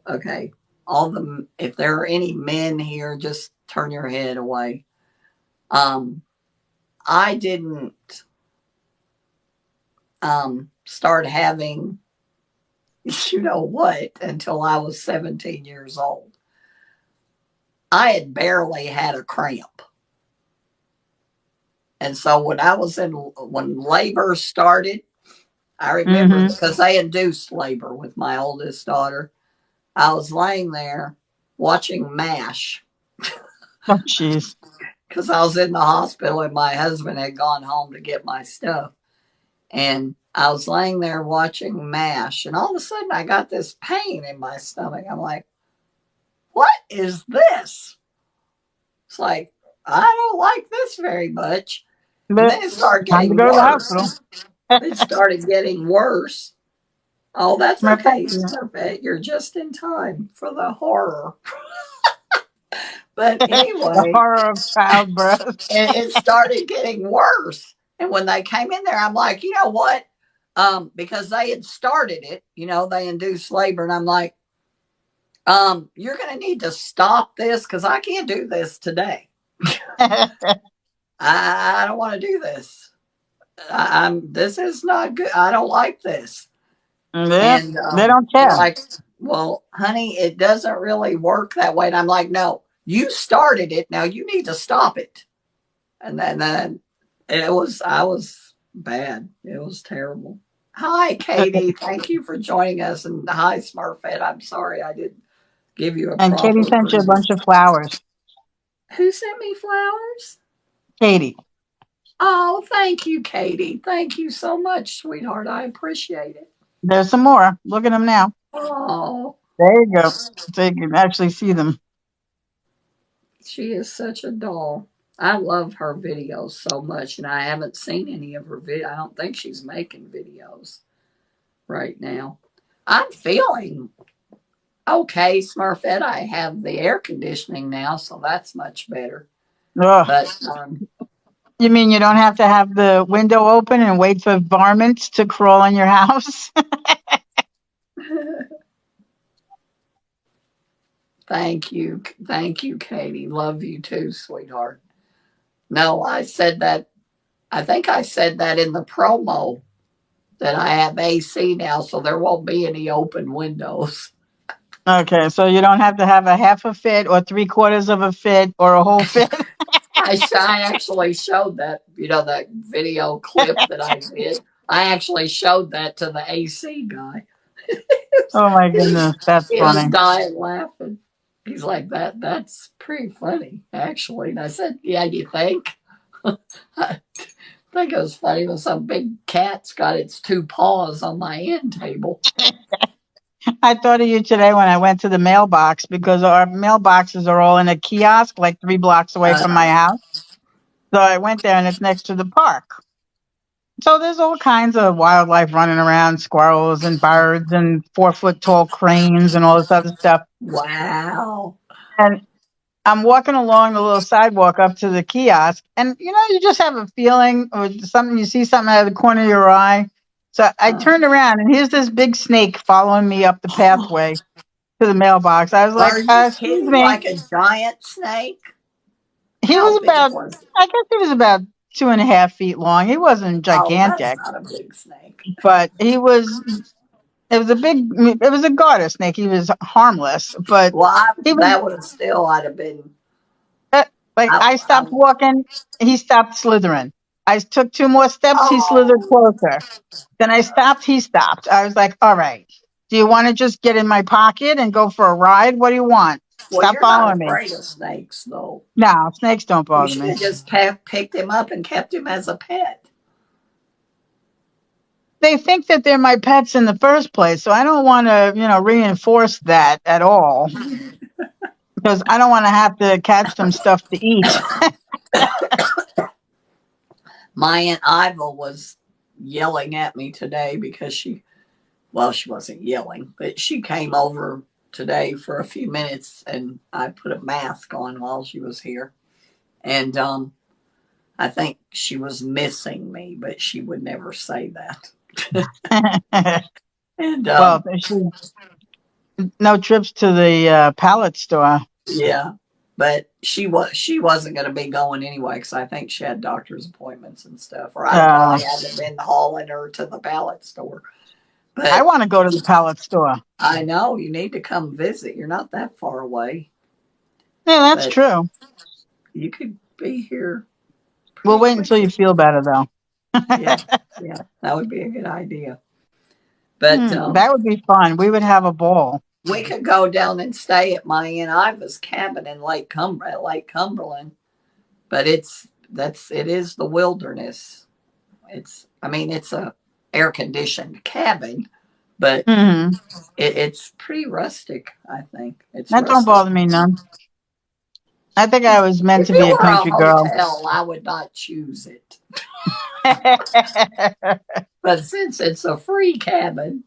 okay, all the if there are any men here, just turn your head away. Um, I didn't start having you know what until I was 17 years old. I had barely had a cramp. And so when labor started, I remember Mm-hmm. because they induced labor with my oldest daughter. I was laying there watching MASH Oh, jeez. because I was in the hospital and my husband had gone home to get my stuff. And I was laying there watching MASH, and all of a sudden I got this pain in my stomach. I'm like, what is this? It's like, I don't like this very much. And But then it started time to getting go to the worse. hospital. It started getting worse. Oh, that's Matter of fact, okay, Smurfette. You're just in time for the horror. But the anyway, horror of childbirth. it started getting worse. And when they came in there, I'm like, you know what? Because they had started it, they induced labor. And I'm like, you're going to need to stop this because I can't do this today. I don't want to do this. This is not good. I don't like this. Yeah, And they don't they're care. like, well, honey, it doesn't really work that way. And I'm like, no, you started it. Now you need to stop it. And then I was bad. It was terrible. Hi, Katie. Thank you for joining us. And hi, Smurfette. I'm sorry I didn't give you a And Katie proper sent you a greeting. bunch of flowers. Who sent me flowers? Katie. Oh, thank you, Katie. Thank you so much, sweetheart. I appreciate it. There's some more. Look at them now. Oh, There you go. So you can actually see them. she is such a doll. I love her videos so much, and I haven't seen any of her videos. I don't think she's making videos right now. I'm feeling okay, Smurfette. I have the air conditioning now, so that's much better. Ugh. But You mean you don't have to have the window open and wait for varmints to crawl in your house? thank you, Katie. Love you too, sweetheart. No, I said that. I think I said that in the promo that I have AC now, so there won't be any open windows. Okay, so you don't have to have a half a fit or three quarters of a fit or a whole fit. I actually showed that, that video clip that I did. I actually showed that to the AC guy. Oh my goodness, that's He was funny. dying laughing. He's like, that's pretty funny, actually. And I said, yeah, you think? I think it was funny when some big cat's got its two paws on my end table. I thought of you today when I went to the mailbox because our mailboxes are all in a kiosk like 3 blocks away from my Uh, house. So I went there and it's next to the park. So there's all kinds of wildlife running around, squirrels and birds and 4 foot tall cranes and all this other stuff. wow. And I'm walking along the little sidewalk up to the kiosk, and you just have a feeling or something. You see something out of the corner of your eye. So I Uh, turned around, and here's this big snake following me up the pathway to the mailbox. I was are like, you "Excuse kidding? me." Like a giant snake? He How was big about, was it? I guess he was about 2.5 feet long. He wasn't Oh, that's gigantic, not a big snake. but he was. It was a garter snake. He was harmless, but Well, he was that would have still, I'd have been, like I I stopped walking, he stopped slithering. I took two more steps, he slithered oh, closer. Then I stopped, he stopped. I was like, all right, do you want to just get in my pocket and go for a ride? What do you want? well, Stop you're not following me. afraid of snakes, though. No, snakes don't You bother should me. have just picked him up and kept him as a pet. They think that they're my pets in the first place, so I don't want to, reinforce that at all because I don't want to have to catch them stuff to eat. My Aunt Iva was yelling at me today because well, she wasn't yelling, but she came over today for a few minutes and I put a mask on while she was here. And I think she was missing me, but she would never say that. And Well, no trips to the pallet store. yeah, but she wasn't going to be going anyway because I think she had doctor's appointments and stuff, or I'd have Uh, probably had to been hauling her to the pallet store. I But want to go to the pallet store. I know you need to come visit. You're not that far away, Yeah, that's but true. you could be here We'll pretty wait until you quickly. feel better, though. Yeah, yeah, that would be a good idea. But That would be fun. We would have a ball. we could go down and stay at my Aunt Iva's cabin in Lake Cumberland. But it is the wilderness. I mean, it's a air conditioned cabin, but Hmm it's pretty rustic. I think it's That don't rustic. bother me none. I think I was meant If to it be a were a country girl. hotel, I would not choose it. But since it's a free cabin,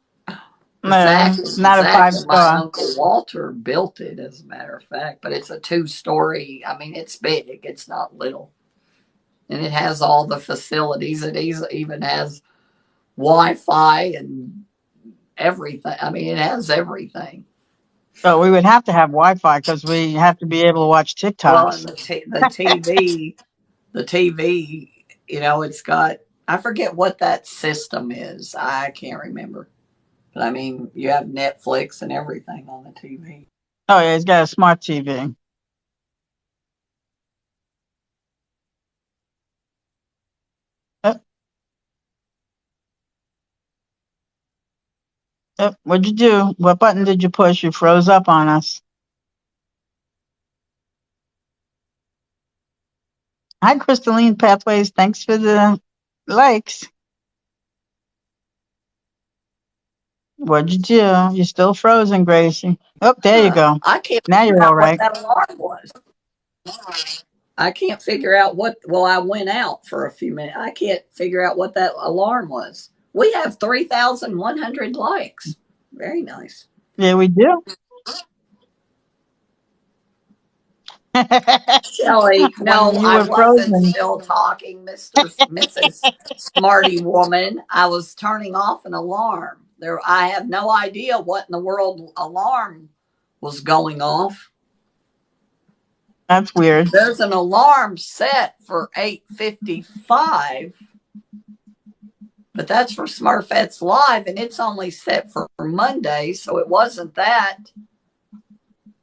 No, not a five My star. uncle Walter built it, as a matter of fact. But it's a 2 story. I mean, it's big. It's not little, and it has all the facilities. It even has Wi-Fi and everything. I mean, it has everything. So we would have to have Wi-Fi because we have to be able to watch Well, and TikToks. the TV, it's got. I forget what that system is. I can't remember. But I mean, you have Netflix and everything on the TV. Oh yeah, he's got a smart TV. Oh, oh, what'd you do? What button did you push? You froze up on us. Hi, Crystalline Pathways. Thanks for the likes. What'd you do? You're still frozen, Gracie. Oh, there you go. I can't Now figure you're all out what right. that alarm was. I can't figure out what. Well, I went out for a few minutes. I can't figure out what that alarm was. We have 3,100 likes. Very nice. Yeah, we do. Shelley, no, When you I were wasn't frozen. still talking, Mrs. Smarty Woman. I was turning off an alarm. I have no idea what in the world alarm was going off. That's weird. There's an alarm set for 8:55, but that's for Smurfettes Live, and it's only set for Monday, so it wasn't that.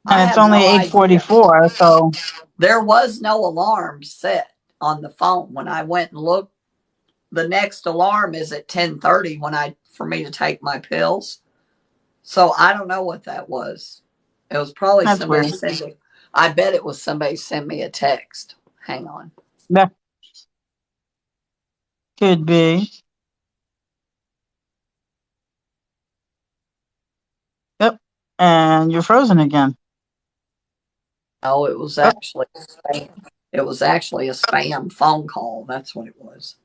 I And it's have only no idea. 8:44, so There was no alarm set on the phone when I went and looked. The next alarm is at 10:30 for me to take my pills. So I don't know what that was. It was probably that's somebody weird. sending. I bet it was somebody sent me a text. Hang on. That could be. Yep. And you're frozen again. Oh, Oh, it was actually a spam phone call. That's what it was.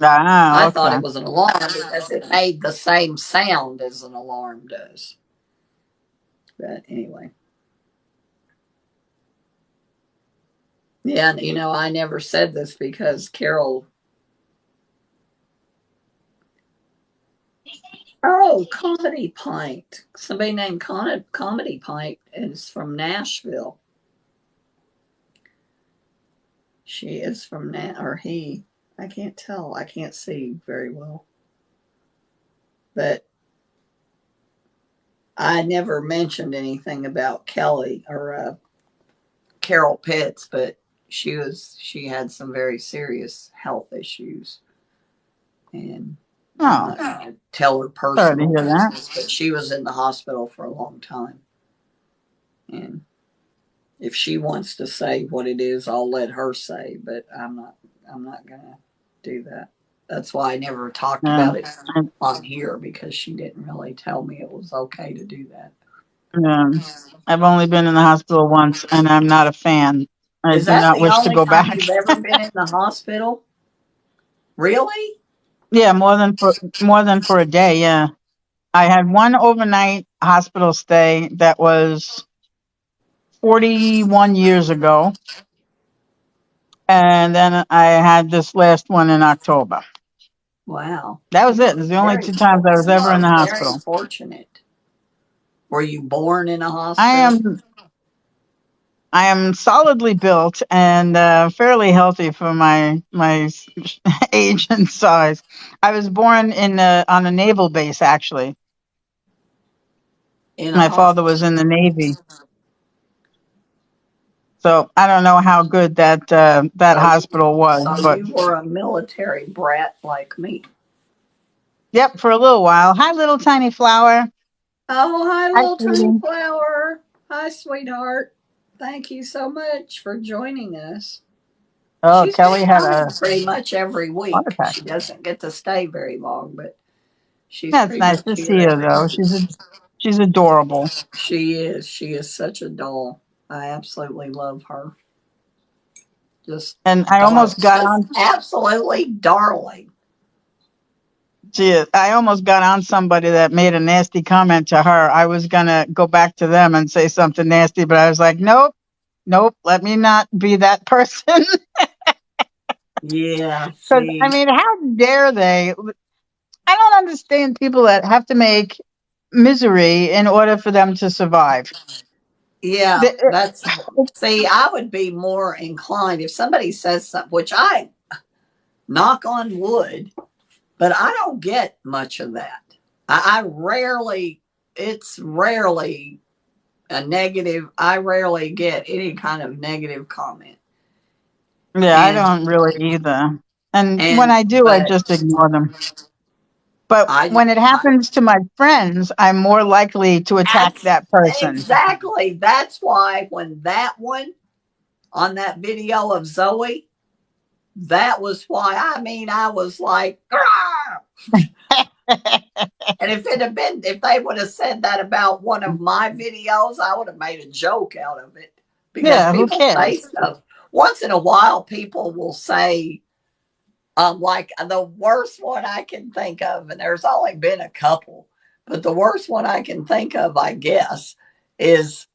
ah, I thought okay. it was an alarm because it made the same sound as an alarm does. But anyway, yeah, and I never said this because Carol. Oh, Comedy Pint. Somebody named Comedy Pint is from Nashville. She is from or he. I can't tell. I can't see very well. But I never mentioned anything about Kelly or Carol Pitts, but she had some very serious health issues, and I'm Oh, not going to tell her sorry to personal hear that. business, but she was in the hospital for a long time, and if she wants to say what it is, I'll let her say, but I'm not going to do that. That's why I never talked Yeah. about it on here, because she didn't really tell me it was okay to do that. Um, I've only been in the hospital once, and I'm not a fan. I Is do that not the wish to only go time back. you've ever been in the hospital? Really? Yeah, more than for a day. Yeah, I had one overnight hospital stay that was 41 years ago, and then I had this last one in October. Wow. That was You it. are It's the only two times I was you ever in are the very hospital. fortunate. Were you born in a I hospital? am I am solidly built and fairly healthy for my age and size. I was born on a naval base, actually. In a My father was hospital. in the Navy, so I don't know how good that So hospital was, so but you were a military brat like me. yep, for a little while. Hi, little tiny flower. Oh, hi, Hi, little tiny sweetie. flower. Hi, sweetheart. Thank you so much for joining us. Oh, She's been Kelly had coming a pretty much every heart week. attack. She doesn't get to stay very long, but she's Yeah, it's pretty nice much to here see her every though. week. She's adorable, She is. She is such a doll. I absolutely love her. Just and I darling. almost got Just on. absolutely darling. She is. I almost got on somebody that made a nasty comment to her. I was gonna go back to them and say something nasty, but I was like, nope, nope. Let me not be that person. Yeah, Because I see. mean, how dare they? I don't understand people that have to make misery in order for them to survive. Yeah, The- that's. See, I would be more inclined if somebody says something, which I knock on wood, but I don't get much of that. I rarely, it's rarely a negative, I rarely get any kind of negative comment. Yeah, I And, don't really either. And when and, I do, I but just ignore them. But I, when it I happens to my friends, I'm more likely to attack that's that person. exactly, that's why when that one on that video of Zoe, that was why I was like, "Grr!" And if it had been, if they would have said that about one of my videos, I would have made a joke out of it, because Yeah, who people say cares? stuff. Once in a while, people will say, like the worst one I can think of, and there's only been a couple, but the worst one I can think of, I guess, is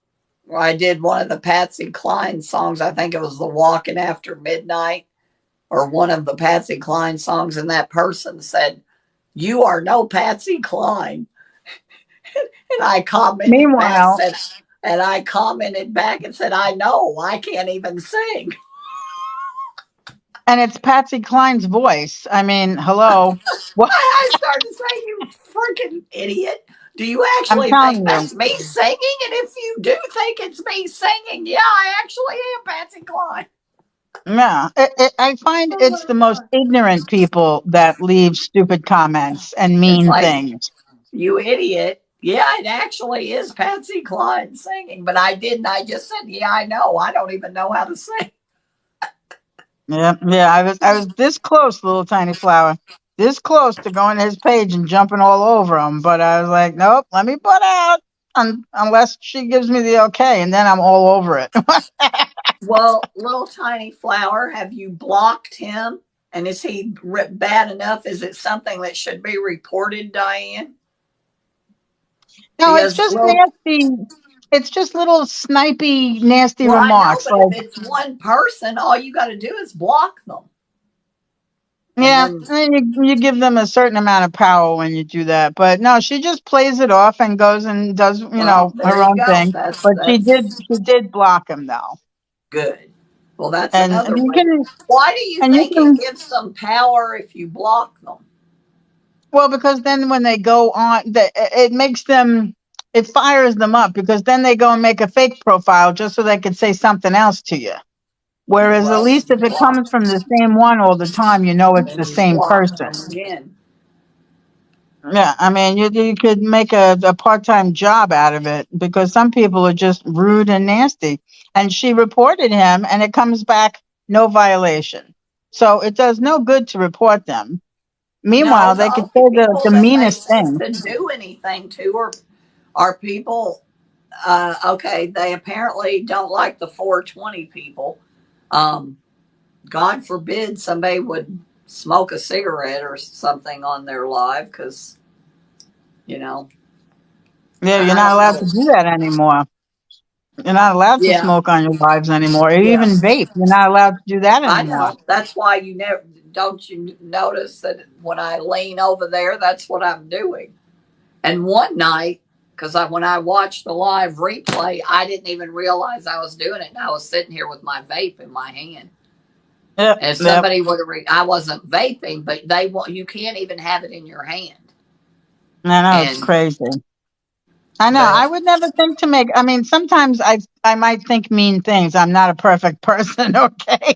I did one of the Patsy Cline songs. I think it was the Walking After Midnight, or one of the Patsy Cline songs, and that person said, "You are no Patsy Cline." And I commented back, Meanwhile, said, and I commented back and said, "I know, I can't even sing." and it's Patsy Cline's voice. I mean, hello. What? I started saying, "You freaking idiot. Do you I'm actually think telling you. that's me singing? And if you do think it's me singing, yeah, I actually am Patsy Cline." Yeah, I find Oh it's my the most God. ignorant people that leave stupid comments and It's mean like, things. "You idiot. Yeah, it actually is Patsy Cline singing." But I didn't. I just said, "Yeah, I know. I don't even know how to sing." Yeah, yeah. I was this close, little tiny flower, this close to going to his page and jumping all over him, but I was like, nope. Let me butt out unless she gives me the okay, and then I'm all over it. Well, little tiny flower, have you blocked him? And is he bad enough? Is it something that should be reported, Diane? No, it's Because just little, nasty. It's just little snipey, nasty well, I know, remarks but if like, it's one person, all you got to do is block them, and yeah, then, and you give them a certain amount of power when you do that. But no, she just plays it off and goes and does, well, there her you own go. thing. That's But that's she did block him though. good. Well, that's And another you way. can, Why do you and you think it can, gives them power if you block them? well, because then when they go on, it makes them it fires them up because then they go and make a fake profile just so they could say something else to you. Whereas at Well, least if it block, comes from the same one all the time, you know and it's then the you same block person. them again. Yeah, I mean, you could make a part-time job out of it because some people are just rude and nasty. And she reported him, and it comes back no violation. So it does no good to report them. No, Meanwhile, the they could say only people the that they meanest seem thing. to do anything to are people. Okay, they apparently don't like the 420 people. Um, God forbid somebody would smoke a cigarette or something on their live because, you know, Yeah, you're I not don't allowed to know. do that anymore. You're not allowed to Yeah, smoke on your lives anymore, or yeah, even vape. You're not allowed to do that I anymore. know. That's why you never, don't you notice that when I lean over there, that's what I'm doing. And one night, because when I watched the live replay, I didn't even realize I was doing it. And I was sitting here with my vape in my hand. Yep, And if yep. somebody would have, I wasn't vaping, but they want, you can't even have it in your hand. I know it's And, crazy. I know. I but would never think to make. I mean, sometimes I might think mean things. I'm not a perfect person, okay?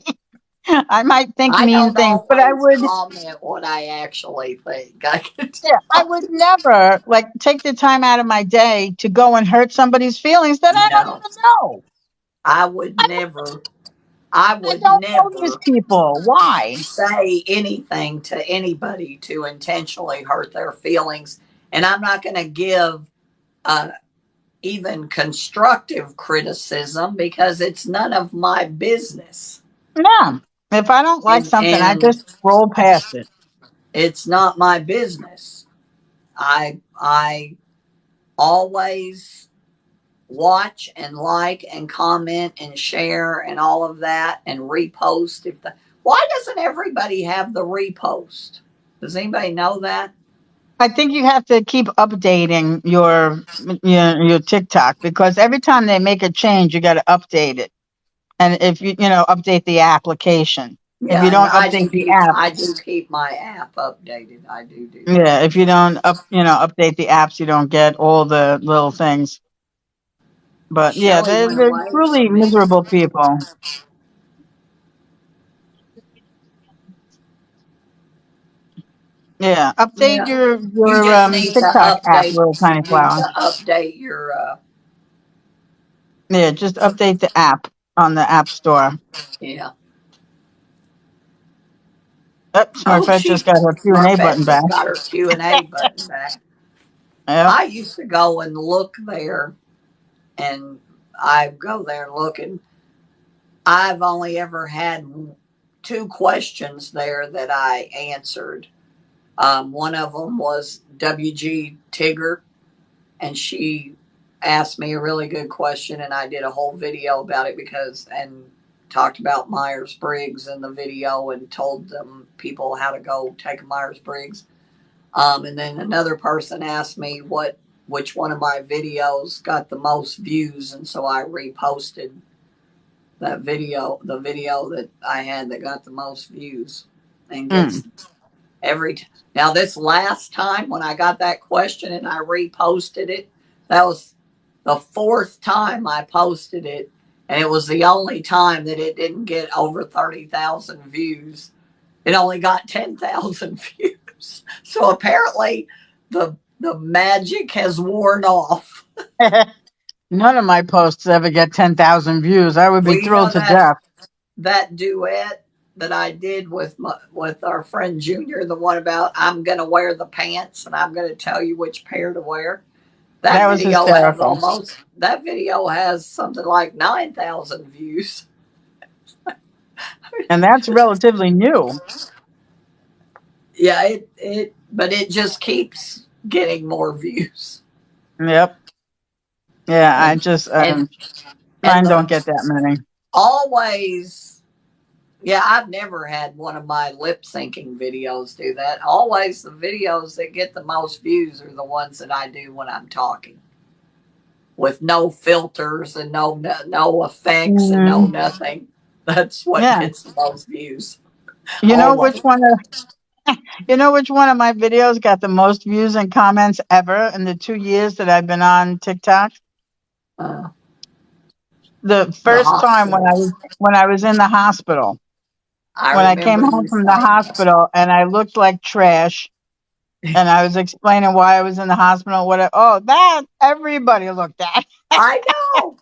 I might think I mean don't things, but I always would. comment what I actually think. I can Yeah, I tell. would never like take the time out of my day to go and hurt somebody's feelings that I don't No, even know. I would I don't. never, I I would don't know these never people. Why? say anything to anybody to intentionally hurt their feelings. And I'm not going to give uh, even constructive criticism because it's none of my business. Yeah. If I don't like something, I And just roll past it. it's not my business. I always watch and like and comment and share and all of that and repost if the why doesn't everybody have the repost? Does anybody know that? I think you have to keep updating your TikTok because every time they make a change, you got to update it. And if update the application. If you Yeah, and don't update the app, I do keep my app updated. I do that. yeah, if you don't update the apps, you don't get all the little things. But yeah, Shelly they're went they're away truly from me. miserable people. Yeah, update Yeah. your You your just need to TikTok app, update little you tiny need flower. to update your Yeah, just update the app on the App Store. yeah. Yep, Oh, Smurfette she just got her Q&A button Smurfette back. just got her Q&A button back. Yep. I used to go and look there, and I go there and look, and I've only ever had two questions there that I answered. One of them was WG Tigger, and she asked me a really good question, and I did a whole video about it and talked about Myers Briggs in the video and told them people how to go take a Myers Briggs. And then another person asked me which one of my videos got the most views, and so I reposted that video, the video that I had that got the most views, and Mm. gets every. Now this last time when I got that question and I reposted it, that was the fourth time I posted it, and it was the only time that it didn't get over 30,000 views. It only got 10,000 views. So apparently the magic has worn off. None of my posts ever get 10,000 views. I would be Well, you know thrilled to death. that duet that I did with our friend Junior, the one about I'm gonna wear the pants and I'm gonna tell you which pair to wear. That was hysterical. That video has something like 9,000 views. And that's relatively new. Yeah, it but it just keeps getting more views. Yep. Yeah, I And just and and mine don't the get that many. always yeah, I've never had one of my lip syncing videos do that. Always the videos that get the most views are the ones that I do when I'm talking with no filters and no effects and no Mm, nothing. That's what yeah. gets the most views. You know which Always. one? You know which one of my videos got the most views and comments ever in the 2 years that I've been on TikTok? Uh, The the first time hospital. when I was in the hospital, I when I came remember home you from the saying that. hospital and I looked like trash and I was explaining why I was in the hospital. Oh, that everybody looked at. I know.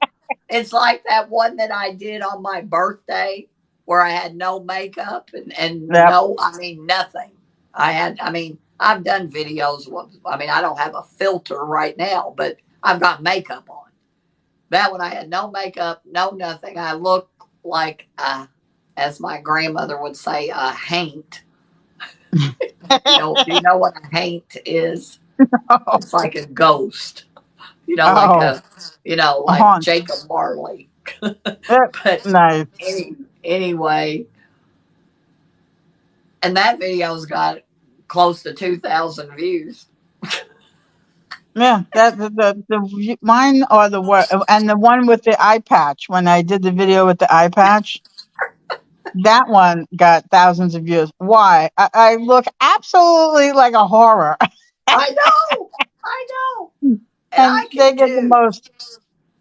It's like that one that I did on my birthday where I had no makeup and Yep. no, I mean, nothing. I mean, I've done videos. I mean, I don't have a filter right now, but I've got makeup on. That one I had no makeup, no nothing. I looked like, as my grandmother would say, a haint. Do you know what a haint is? It's like a ghost. Like Oh, a like haunt. Jacob Marley. Yep. But Nice. anyway, and that video's got close to 2,000 views. Yeah, that mine are the worst, and the one with the eye patch. When I did the video with the eye patch, that one got thousands of views. Why? I look absolutely like a horror, I know, I know, and and I they can get the too. most.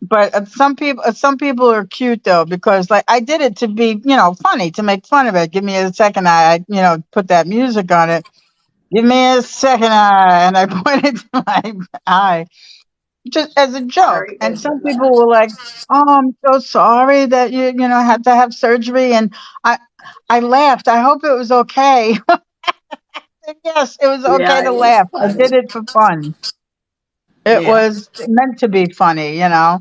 But some people are cute though, because like I did it to be, funny, to make fun of it. Give me a second eye. Put that music on it. Give me a second eye, and I pointed to my eye just as a I joke. And some remember people that. were like, "Oh, I'm so sorry that you had to have surgery." And I, I laughed. I hope it was okay. Yes, it was okay Yeah, to it was laugh. I funny. did it for fun. It Yeah, was meant to be funny. I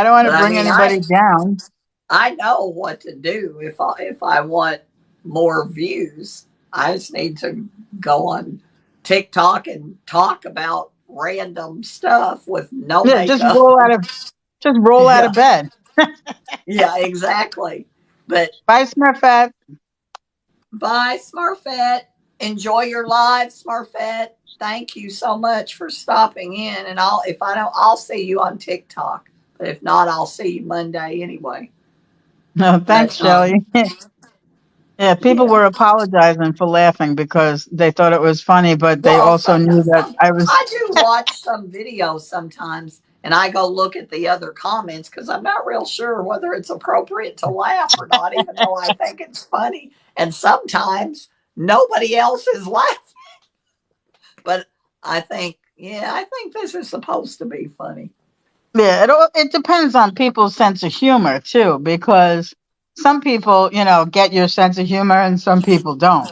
don't want to but I bring mean, anybody down. I know what to do if I want more views. I just need to go on TikTok and talk about random stuff with no Yeah, just makeup. roll out Yeah, of bed. yeah, exactly. But Bye, Smurfette. bye, Smurfette. Enjoy your live, Smurfette. Thank you so much for stopping in. And if I don't, I'll see you on TikTok. But if not, I'll see you Monday anyway. No, thanks, But Shelly. Yeah, people yeah. were apologizing for laughing because they thought it was funny, but they Well, also knew that I was. I do watch some videos sometimes, and I go look at the other comments because I'm not real sure whether it's appropriate to laugh or not, even though I think it's funny. And sometimes nobody else is laughing, but I think this is supposed to be funny. Yeah, it depends on people's sense of humor too, because some people, get your sense of humor and some people don't.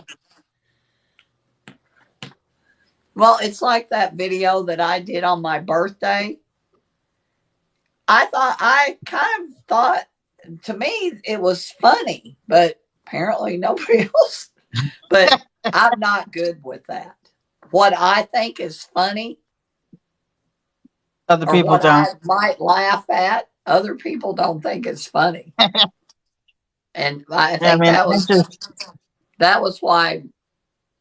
Well, it's like that video that I did on my birthday. I kind of thought, to me, it was funny, but apparently nobody else. But I'm not good with that. What I think is funny Other or people what I don't. might laugh at, other people don't think is funny. And I I think mean, I just that was why,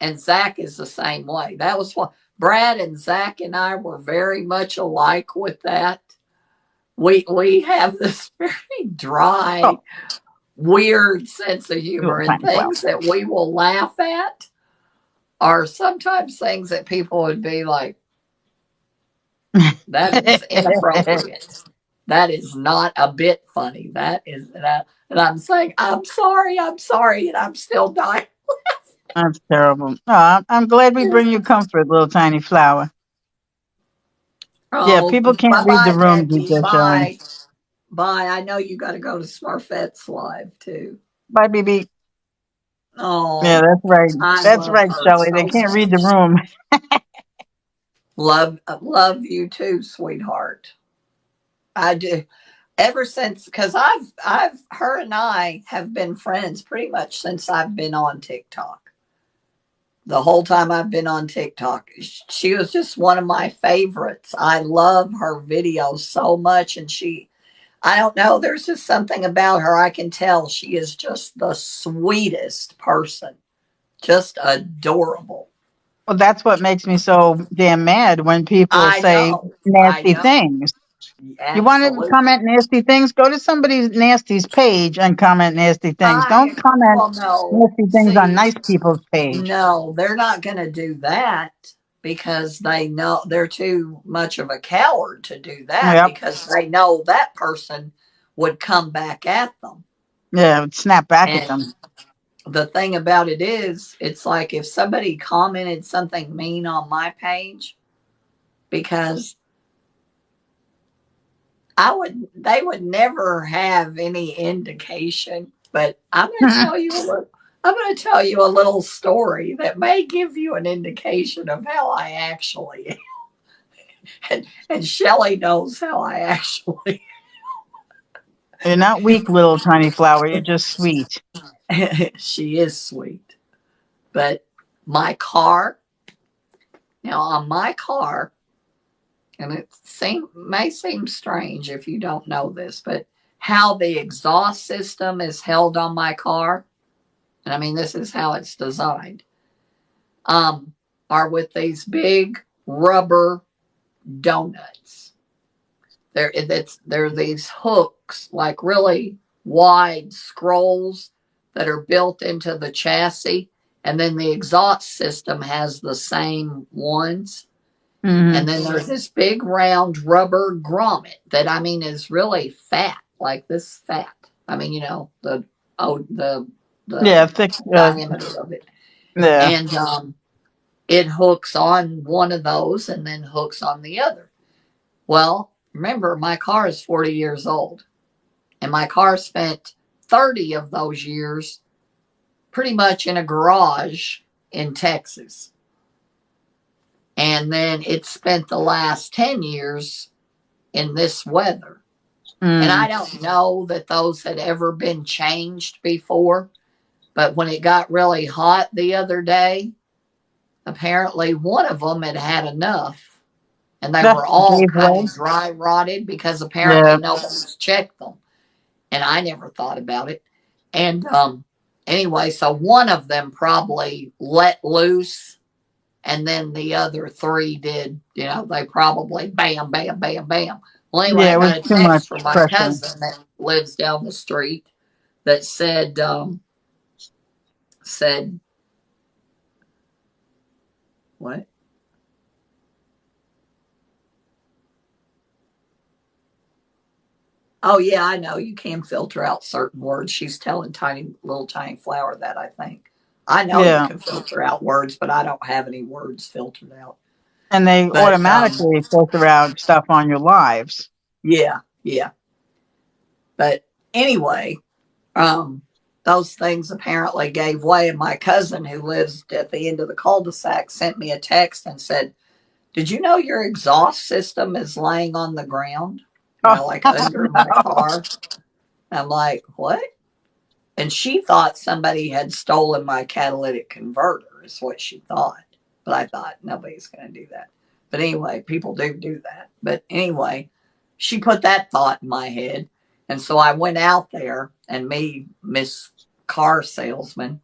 and Zach is the same way. That was why Brad and Zach and I were very much alike with that. We have this very oh, dry, weird sense of you humor, little and tiny flower. things that we will laugh at are sometimes things that people would be like, that is inappropriate. That is not a bit funny. That is, and I'm saying, I'm sorry, and I'm still dying. That's terrible. Oh, I'm glad we bring you comfort, little tiny flower. Yeah, Oh, people can't bye read the bye, room, Becky. DJ Shelley. Bye. Bye. I know you got to go to Smurfette's live too. Bye, BB. Yeah, Oh, that's right. I That's love right, her Shelley. They so can't read the much. room. Love you too, sweetheart. I do. Ever since, because her and I have been friends pretty much since I've been on TikTok. The whole time I've been on TikTok, she was just one of my favorites. I love her videos so much, and I don't know, there's just something about her. I can tell she is just the sweetest person, just adorable. Well, that's what makes me so damn mad when people I say know, I nasty know. things. You want to Absolutely. comment nasty things? Go to somebody's nasty's page and comment nasty things. Don't comment Well, no. nasty things on See, nice people's page. no, they're not going to do that because they know they're too much of a coward to do that Yep. because they know that person would come back at them. Yeah, snap back at And them. the thing about it is, it's like if somebody commented something mean on my page, because they would never have any indication. But I'm going to tell you a little story that may give you an indication of how I actually am. And Shelley knows how I actually You're not weak, little tiny flower. You're just sweet. she is sweet. But my car, now on my car, and may seem strange if you don't know this, but how the exhaust system is held on my car, and I mean this is how it's designed, are with these big rubber donuts. They're these hooks, like really wide scrolls that are built into the chassis, and then the exhaust system has the same ones. Mm-hmm. And then there's this big round rubber grommet that I mean is really fat, like this fat. I mean, the Yeah, thick. diameter of it, Yeah. and it hooks on one of those and then hooks on the other. Well, remember, my car is 40 years old, and my car spent 30 of those years pretty much in a garage in Texas. And then it spent the last 10 years in this weather. And I Mm. don't know that those had ever been changed before, but when it got really hot the other day, apparently one of them had had enough, and they That were all gave kind way. of dry rotted because Yeah. apparently nobody's checked them. And I never thought about it. And anyway, so one of them probably let loose, and then the other three did, they probably bam, bam, bam, bam. Well, anyway, Yeah, I it was got a too much text from my pressure. cousin that lives down the street that said what? Oh yeah, I know you can filter out certain words. She's telling little tiny flower that I think. I know you Yeah. can filter out words, but I don't have any words filtered out. And they But automatically filter out stuff on your lives. yeah, yeah. But anyway, um, those things apparently gave way, and my cousin who lives at the end of the cul-de-sac sent me a text and said, "Did you know your exhaust system is laying on the ground? Oh, Like under my no. car." I'm like, "What?" And she thought somebody had stolen my catalytic converter, is what she thought. But I thought nobody's going to do that. But anyway, people do that. But anyway, she put that thought in my head. And so I went out there, and me, Miss Car Salesman,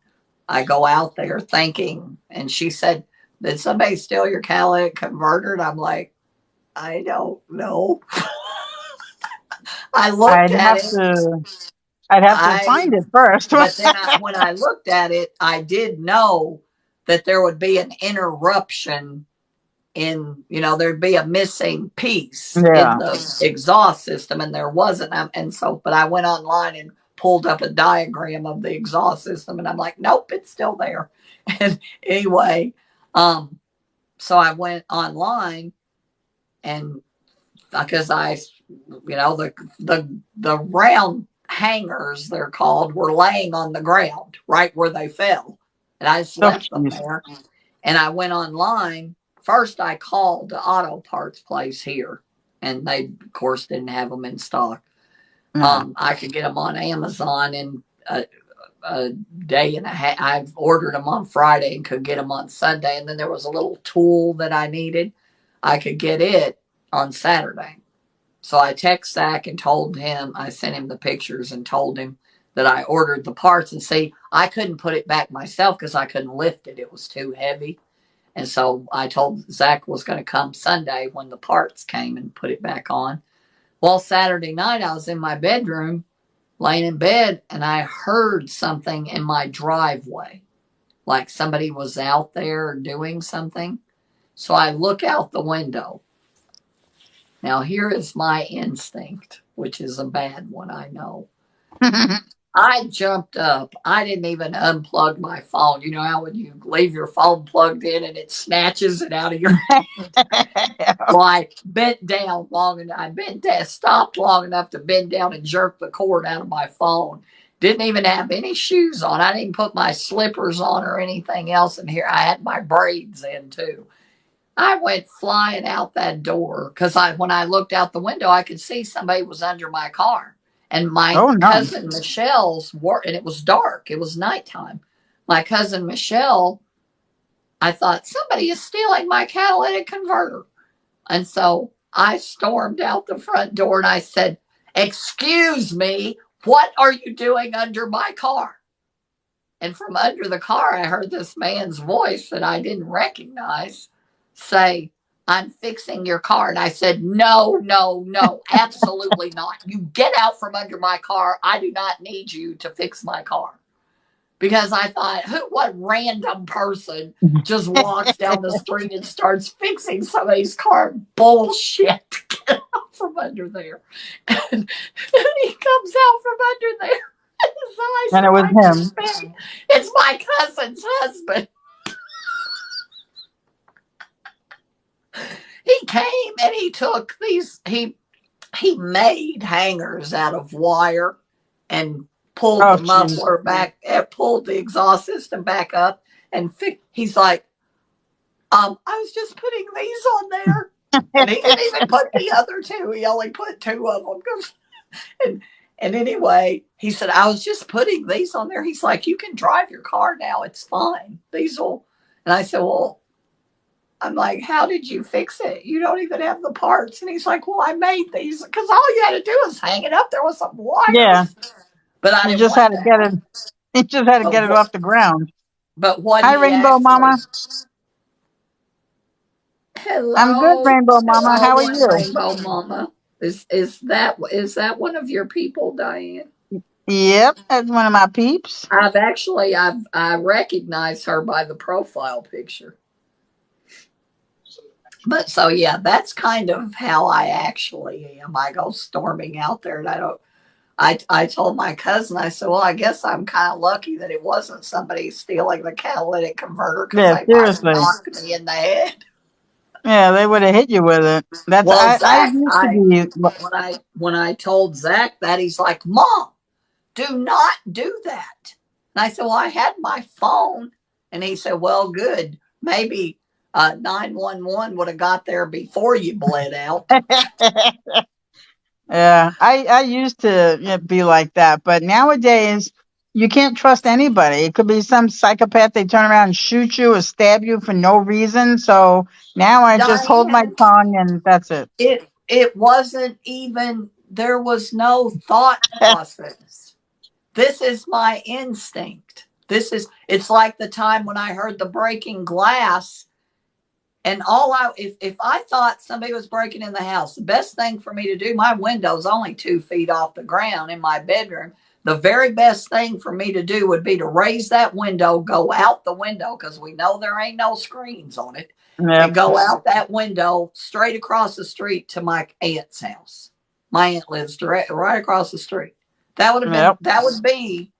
I go out there thinking, and she said, "Did somebody steal your catalytic converter?" And I'm like, "I don't know." I looked I'd at have it. to I'd have to I find it first. But then when I looked at it, I did know that there would be an interruption there'd be a missing piece in Yeah. the exhaust system, and there wasn't. But I went online and pulled up a diagram of the exhaust system, and I'm like, nope, it's still there. And anyway, so I went online, and because the round hangers, they're called, were laying on the ground right where they fell, and I just Oh, left them jeez. there. And I went online. First, I called the auto parts place here, and they, of course, didn't have them in stock. Yeah. I could get them on Amazon in a day and a half. I ordered them on Friday and could get them on Sunday. And then there was a little tool that I needed. I could get it on Saturday. So I text Zach and told him, I sent him the pictures and told him that I ordered the parts. And see, I couldn't put it back myself because I couldn't lift it. It was too heavy. And so I told Zach was going to come Sunday when the parts came and put it back on. Well, Saturday night, I was in my bedroom, laying in bed, and I heard something in my driveway, like somebody was out there doing something. So I look out the window. Now, here is my instinct, which is a bad one, I know. I jumped up. I didn't even unplug my phone. You know how when you leave your phone plugged in and it snatches it out of your well, I bent down long enough. I bent down, stopped long enough to bend down and jerk the cord out of my phone. Didn't even have any shoes on. I didn't put my slippers on or anything else in here. I had my braids in too. I went flying out that door because when I looked out the window, I could see somebody was under my car. And my Oh no. cousin Michelle's work, and it was dark. It was nighttime. My cousin Michelle, I thought somebody is stealing my catalytic converter. And so I stormed out the front door and I said, "Excuse me, what are you doing under my car?" And from under the car, I heard this man's voice that I didn't recognize say, "I'm fixing your car." And I said, "No, no, no, absolutely not. You get out from under my car. I do not need you to fix my car." Because I thought, what random person just walks down the street and starts fixing somebody's car? Bullshit. Get out from under there. And he comes out from under there. So I And it was said, him. "It's my cousin's husband." He came and he took these, he made hangers out of wire and pulled Oh the jeez. muffler back, pulled the exhaust system back up, and he's like, "I was just putting these on there," and he didn't even put the other two. He only put two of them. And and anyway, he said, "I was just putting these on there." He's like, "You can drive your car now. It's fine. These will." And I said, "Well," I'm like, "How did you fix it? You don't even have the parts." And he's like, "Well, I made these because all you had to do was hang it up there with some Yeah. wires." But I You didn't just want had to that. get it. You just had to But get it what, off the ground. but what Hi, he Rainbow actually, Mama. I'm good, hello, Rainbow Mama. How are hello, you? Rainbow Mama. Is that one of your people, Diane? Yep, that's one of my peeps. I recognize her by the profile picture. But so yeah, that's kind of how I actually am. I go storming out there, and I don't. I told my cousin, I said, "Well, I guess I'm kind of lucky that it wasn't somebody stealing the catalytic converter because Yeah, they might have seriously. knocked me in the head." Yeah, they would have hit you with it. That's Well, I Zach, used to I be. when I told Zach that, he's like, "Mom, do not do that." And I said, "Well, I had my phone," and he said, "Well, good, maybe 911 would have got there before you bled out." Yeah, I used to be like that, but nowadays you can't trust anybody. It could be some psychopath. They turn around and shoot you or stab you for no reason. So now I just hold my Diane, tongue and that's it. it wasn't even, there was no thought process. This is my instinct. It's like the time when I heard the breaking glass. And if I thought somebody was breaking in the house, the best thing for me to do, my window's only 2 feet off the ground in my bedroom. The very best thing for me to do would be to raise that window, go out the window, because we know there ain't no screens on it, and Yep, go out that window straight across the street to my aunt's house. My aunt lives right across the street. yep. That would be,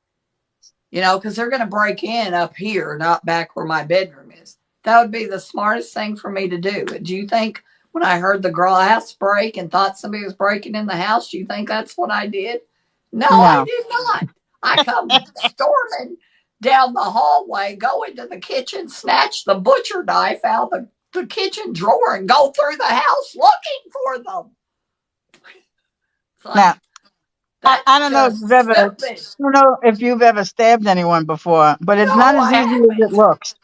because they're going to break in up here, not back where my bedroom is. That would be the smartest thing for me to do. Do you think when I heard the glass break and thought somebody was breaking in the house, do you think that's what I did? No, I No. did not. I come storming down the hallway, go into the kitchen, snatch the butcher knife out of the kitchen drawer, and go through the house looking for them. It's Now like, I that's don't know if just you've ever I stupid. don't know if you've ever stabbed anyone before, but it's not No, as I easy as it haven't. looks.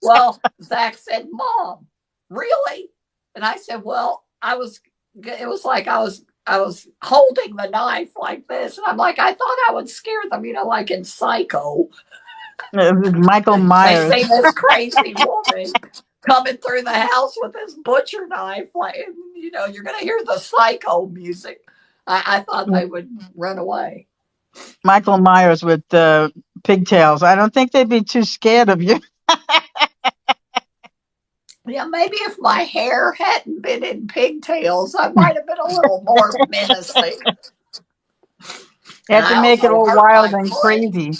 Well, Zach said, "Mom, really?" And I said, "Well, it was like I was holding the knife like this." And I'm like, "I thought I would scare them, like in Psycho. It's Michael They Myers. see this crazy woman coming through the house with this butcher knife, like, you're going to hear the psycho music. I thought they would run away. Michael Myers with pigtails. I don't think they'd be too scared of you. Yeah, maybe if my hair hadn't been in pigtails, I might have been a little more menacing. You And have to I make it also all hurt wild my and foot. crazy.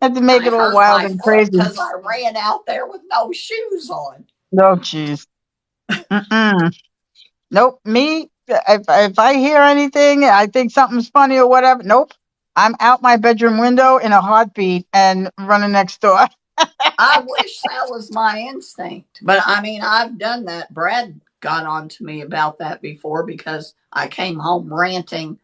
You have to make I it all hurt wild my and foot crazy. because I ran out there with no shoes on. No, jeez. Mm-mm. Nope. Me, if I hear anything, I think something's funny or whatever. Nope. I'm out my bedroom window in a heartbeat and running next door. I wish that was my instinct. But I mean, I've done that. Brad got on to me about that before because I came home ranting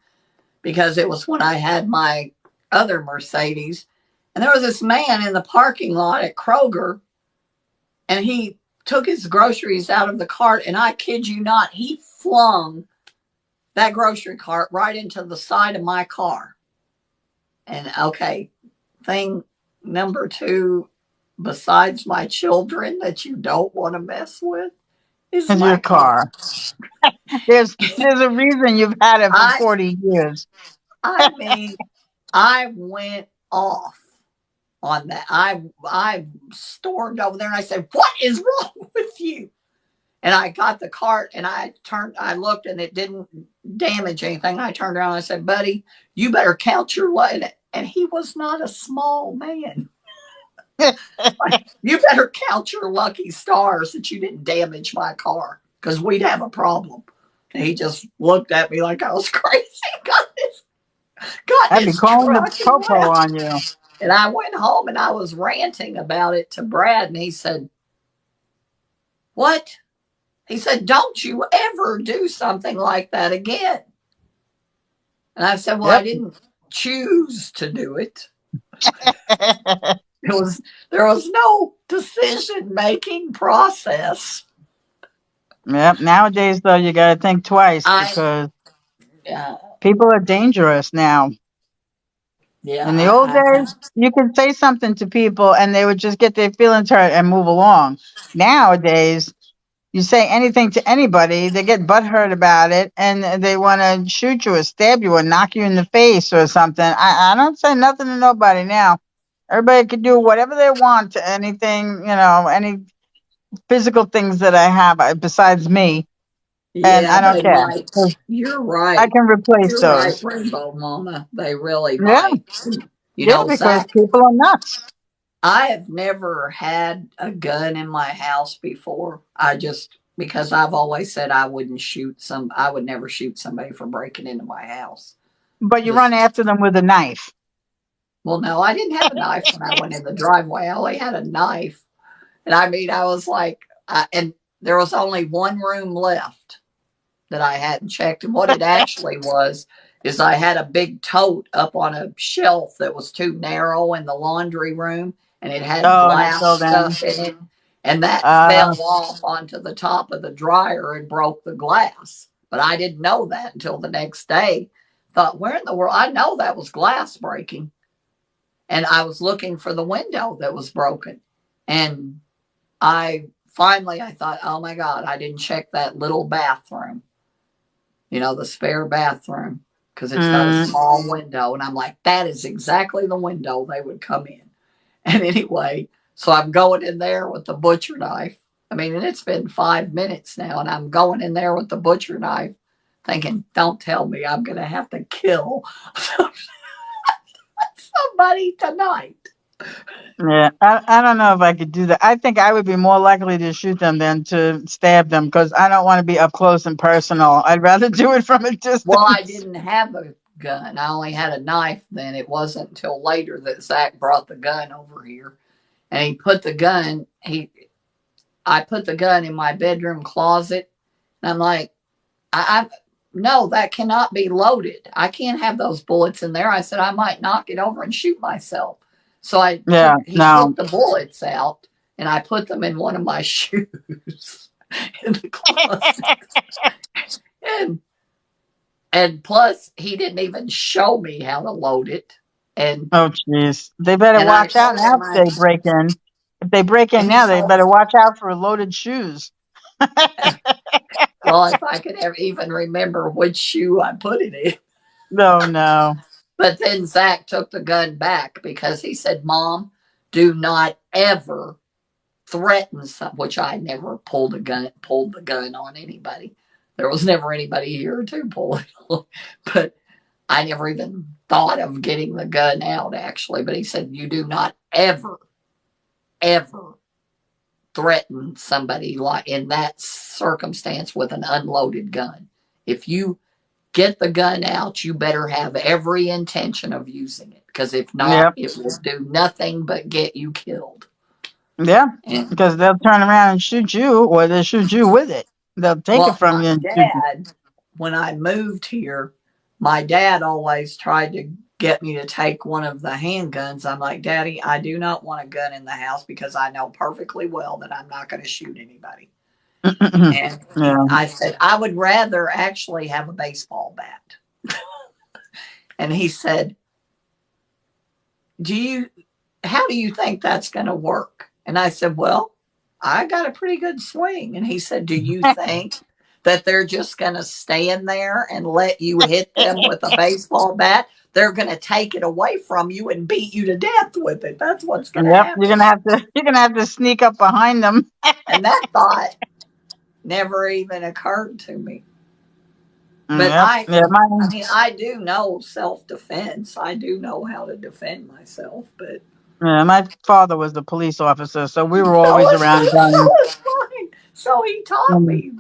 because it was when I had my other Mercedes. And there was this man in the parking lot at Kroger, and he took his groceries out of the cart. And I kid you not, he flung that grocery cart right into the side of my car. And okay, thing number two, besides my children that you don't want to mess with, is Is your my car. car. There's a reason you've had it for I 40 years. I mean, I went off on that. I stormed over there and I said, "What is wrong with you?" And I got the cart and I looked and it didn't damage anything. I turned around and I said, "Buddy, you better count your lucky." And he was not a small man. Like, you better count your lucky stars that you didn't damage my car because we'd have a problem. And he just looked at me like I was crazy. Got in I'd be his calling the truck and popo left. on you. And I went home and I was ranting about it to Brad. And he said, "What?" He said, "Don't you ever do something like that again." And I said, "Well, I Yep. didn't choose to do it. It was there was no decision making process." Yep. Nowadays, though, you got to think twice I because yeah people are dangerous now. yeah In the old days, you could say something to people and they would just get their feelings hurt and move along. Nowadays, you say anything to anybody, they get butthurt about it and they want to shoot you or stab you or knock you in the face or something. I don't say nothing to nobody now. Everybody can do whatever they want to anything, any physical things that I have besides me, and yeah I don't they care. might. 'Cause You're I right. can replace You're right, those. Rainbow Mama. They really Yeah, might. yeah, because Zach, people are nuts. I have never had a gun in my house before. I just because I've always said I would never shoot somebody for breaking into my house. But you run Just after them with a knife. well, no, I didn't have a knife when I went in the driveway. I only had a knife. And I mean, I was like, and there was only one room left that I hadn't checked. And what it actually was is I had a big tote up on a shelf that was too narrow in the laundry room, and it had Oh, and it glass fell down. stuff in it. And that Uh, fell off onto the top of the dryer and broke the glass. But I didn't know that until the next day. Thought, where in the world? I know that was glass breaking. And I was looking for the window that was broken. And I thought, oh my God, I didn't check that little bathroom, the spare bathroom, because it's got a mm, small window. And I'm like, that is exactly the window they would come in. And anyway, so I'm going in there with the butcher knife. I mean, and it's been 5 minutes now, and I'm going in there with the butcher knife thinking, don't tell me I'm going to have to kill somebody tonight. yeah, I don't know if I could do that. I think I would be more likely to shoot them than to stab them because I don't want to be up close and personal. I'd rather do it from a Well, I distance. didn't have a gun. I only had a knife then. It wasn't until later that Zach brought the gun over here. And I put the gun in my bedroom closet. And I'm like, I no, that cannot be loaded. I can't have those bullets in there. I said I might knock it over and shoot myself. So Yeah, he no. took the bullets out and I put them in one of my shoes in the closet. And plus he didn't even show me how to load it. And Oh, jeez. They better I watch out told now him if they break in. If they break in he now, they told better watch out for loaded shoes. Well, if I could ever even remember which shoe I put it in. No, no. But then Zach took the gun back because he said, Mom, do not ever threaten some, which I never pulled the gun on anybody. There was never anybody here to pull it on. But I never even thought of getting the gun out actually. But he said, you do not ever, ever threaten somebody like in that circumstance with an unloaded gun. If you get the gun out, you better have every intention of using it. Because if not, Yep. it will do nothing but get you killed. Yeah. And Because they'll turn around and shoot you, or they'll shoot you with it. They'll take it well, from my you and shoot you. dad, when I moved here, my dad always tried to get me to take one of the handguns. I'm like, Daddy, I do not want a gun in the house because I know perfectly well that I'm not going to shoot anybody. And Yeah. I said, I would rather actually have a baseball bat. And he said, do you, how do you think that's going to work? And I said, well, I got a pretty good swing. And he said, do you think that they're just going to stand there and let you hit them with a baseball bat? They're going to take it away from you and beat you to death with it. That's what's going to Yep. You're happen. gonna have to. You're gonna have to sneak up behind them. And that thought never even occurred to me. But Yep. Yeah. I Mine. mean, I do know self defense. I do know how to defend myself, but Yeah. My father was the police officer, so we were so always was around so guns. was mine. So he taught Mm, me.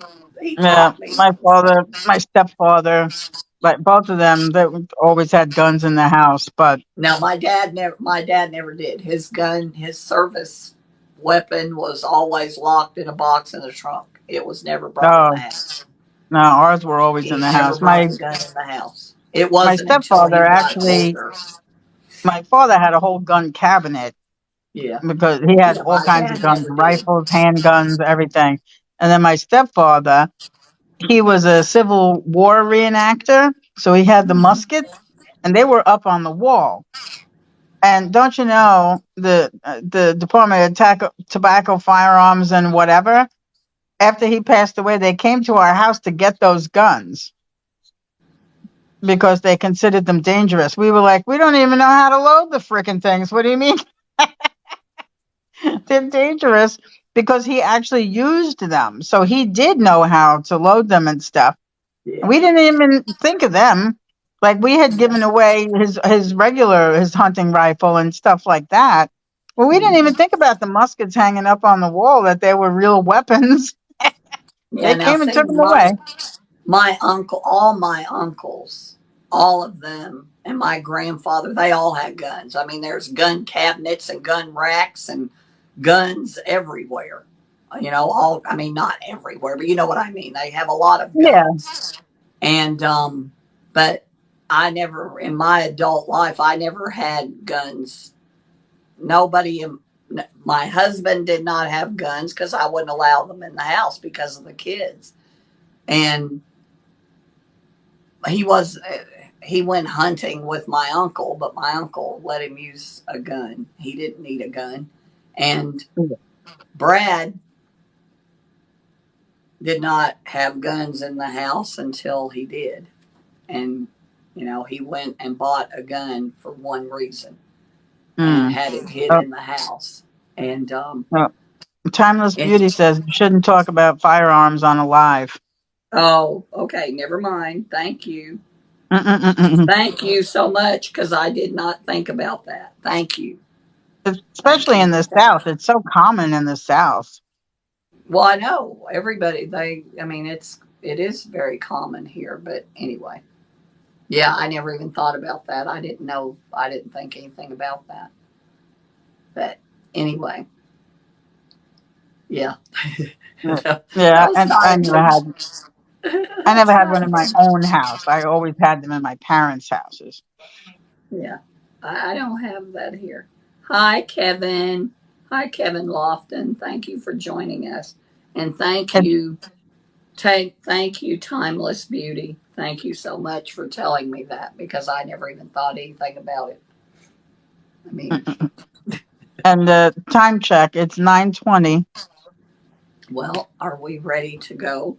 He yeah. taught me. My father, my stepfather, like both of them, they always had guns in the house. But Now my dad never did. His gun, his service weapon was always locked in a box in the trunk. It was never brought in the oh house. no, ours were always in He the never house. brought the gun in the house. It My wasn't until he stepfather got actually, older. my father had a whole gun cabinet Yeah. because he had Yeah, all my kinds of dad guns, never did. rifles, handguns, everything. And then my stepfather, he was a Civil War reenactor, so he had the muskets, and they were up on the wall. And don't you know the Department of Tobacco, Firearms, and whatever? After he passed away, they came to our house to get those guns because they considered them dangerous. We were like, we don't even know how to load the freaking things. What do you mean they're dangerous? Because he actually used them, so he did know how to load them and stuff. Yeah. We didn't even think of them. Like we had Yeah. given away his hunting rifle and stuff like that. Well, we didn't even think about the muskets hanging up on the wall that they were real weapons. Yeah. They Now, came and see, took them away. my uncle, all my uncles, all of them, and my grandfather, they all had guns. I mean, there's gun cabinets and gun racks and guns everywhere. You know, all, I mean, not everywhere, but you know what I mean. They have a lot of Yeah, guns. And, but I never, in my adult life, I never had guns. Nobody, my husband did not have guns because I wouldn't allow them in the house because of the kids. And he was he went hunting with my uncle, but my uncle let him use a gun. He didn't need a gun. And Brad did not have guns in the house until he did. And you know, he went and bought a gun for one reason and mm. had it hid Oh, in the house. And oh. Timeless it's Beauty says you shouldn't talk about firearms on a live. oh, okay, never mind. Thank you. Mm-mm-mm-mm. Thank you so much because I did not think about that. Thank you. Thank Especially you in for the that. South, it's so common in the South. Well, I know everybody. I mean, it is very common here. But anyway, yeah, I never even thought about that. I didn't know. I didn't think anything about that. But anyway, yeah, Yeah, that yeah, was and not I a never good. had. I never That's had not one a in my good. own house. I always had them in my parents' houses. Yeah, I don't have that here. Hi, Kevin. Hi, Kevin Lofton. Thank you for joining us, and thank It's you. Thank you, Timeless Beauty. Thank you so much for telling me that because I never even thought anything about it. I mean, and time check. It's 9:20. well, are we ready to go?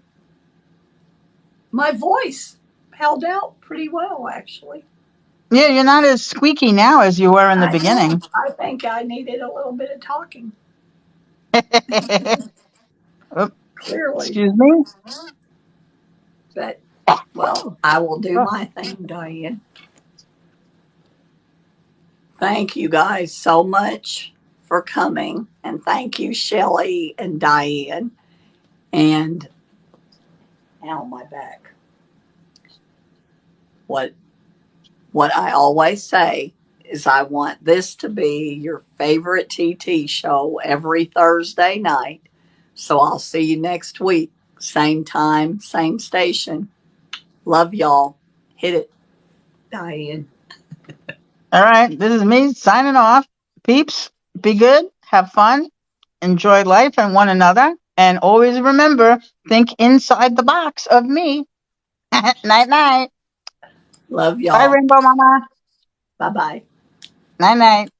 my voice held out pretty well, actually. Yeah, you're not as squeaky now as you were in the I know. beginning. I think I needed a little bit of talking, Oop, clearly. excuse me. But, well, I will do Oh, my thing, Diane. Thank you guys so much for coming. And thank you, Shelley and Diane. And, ow, my back. What what I always say is I want this to be your favorite TT show every Thursday night. So I'll see you next week. Same time, same station. Love y'all. Hit it, Diane. all right. This is me signing off. Peeps, be good, have fun, enjoy life and one another, and always remember, think inside the box of me. Night, night. Love Bye, y'all. Rainbow Mama. Bye bye. Night, night.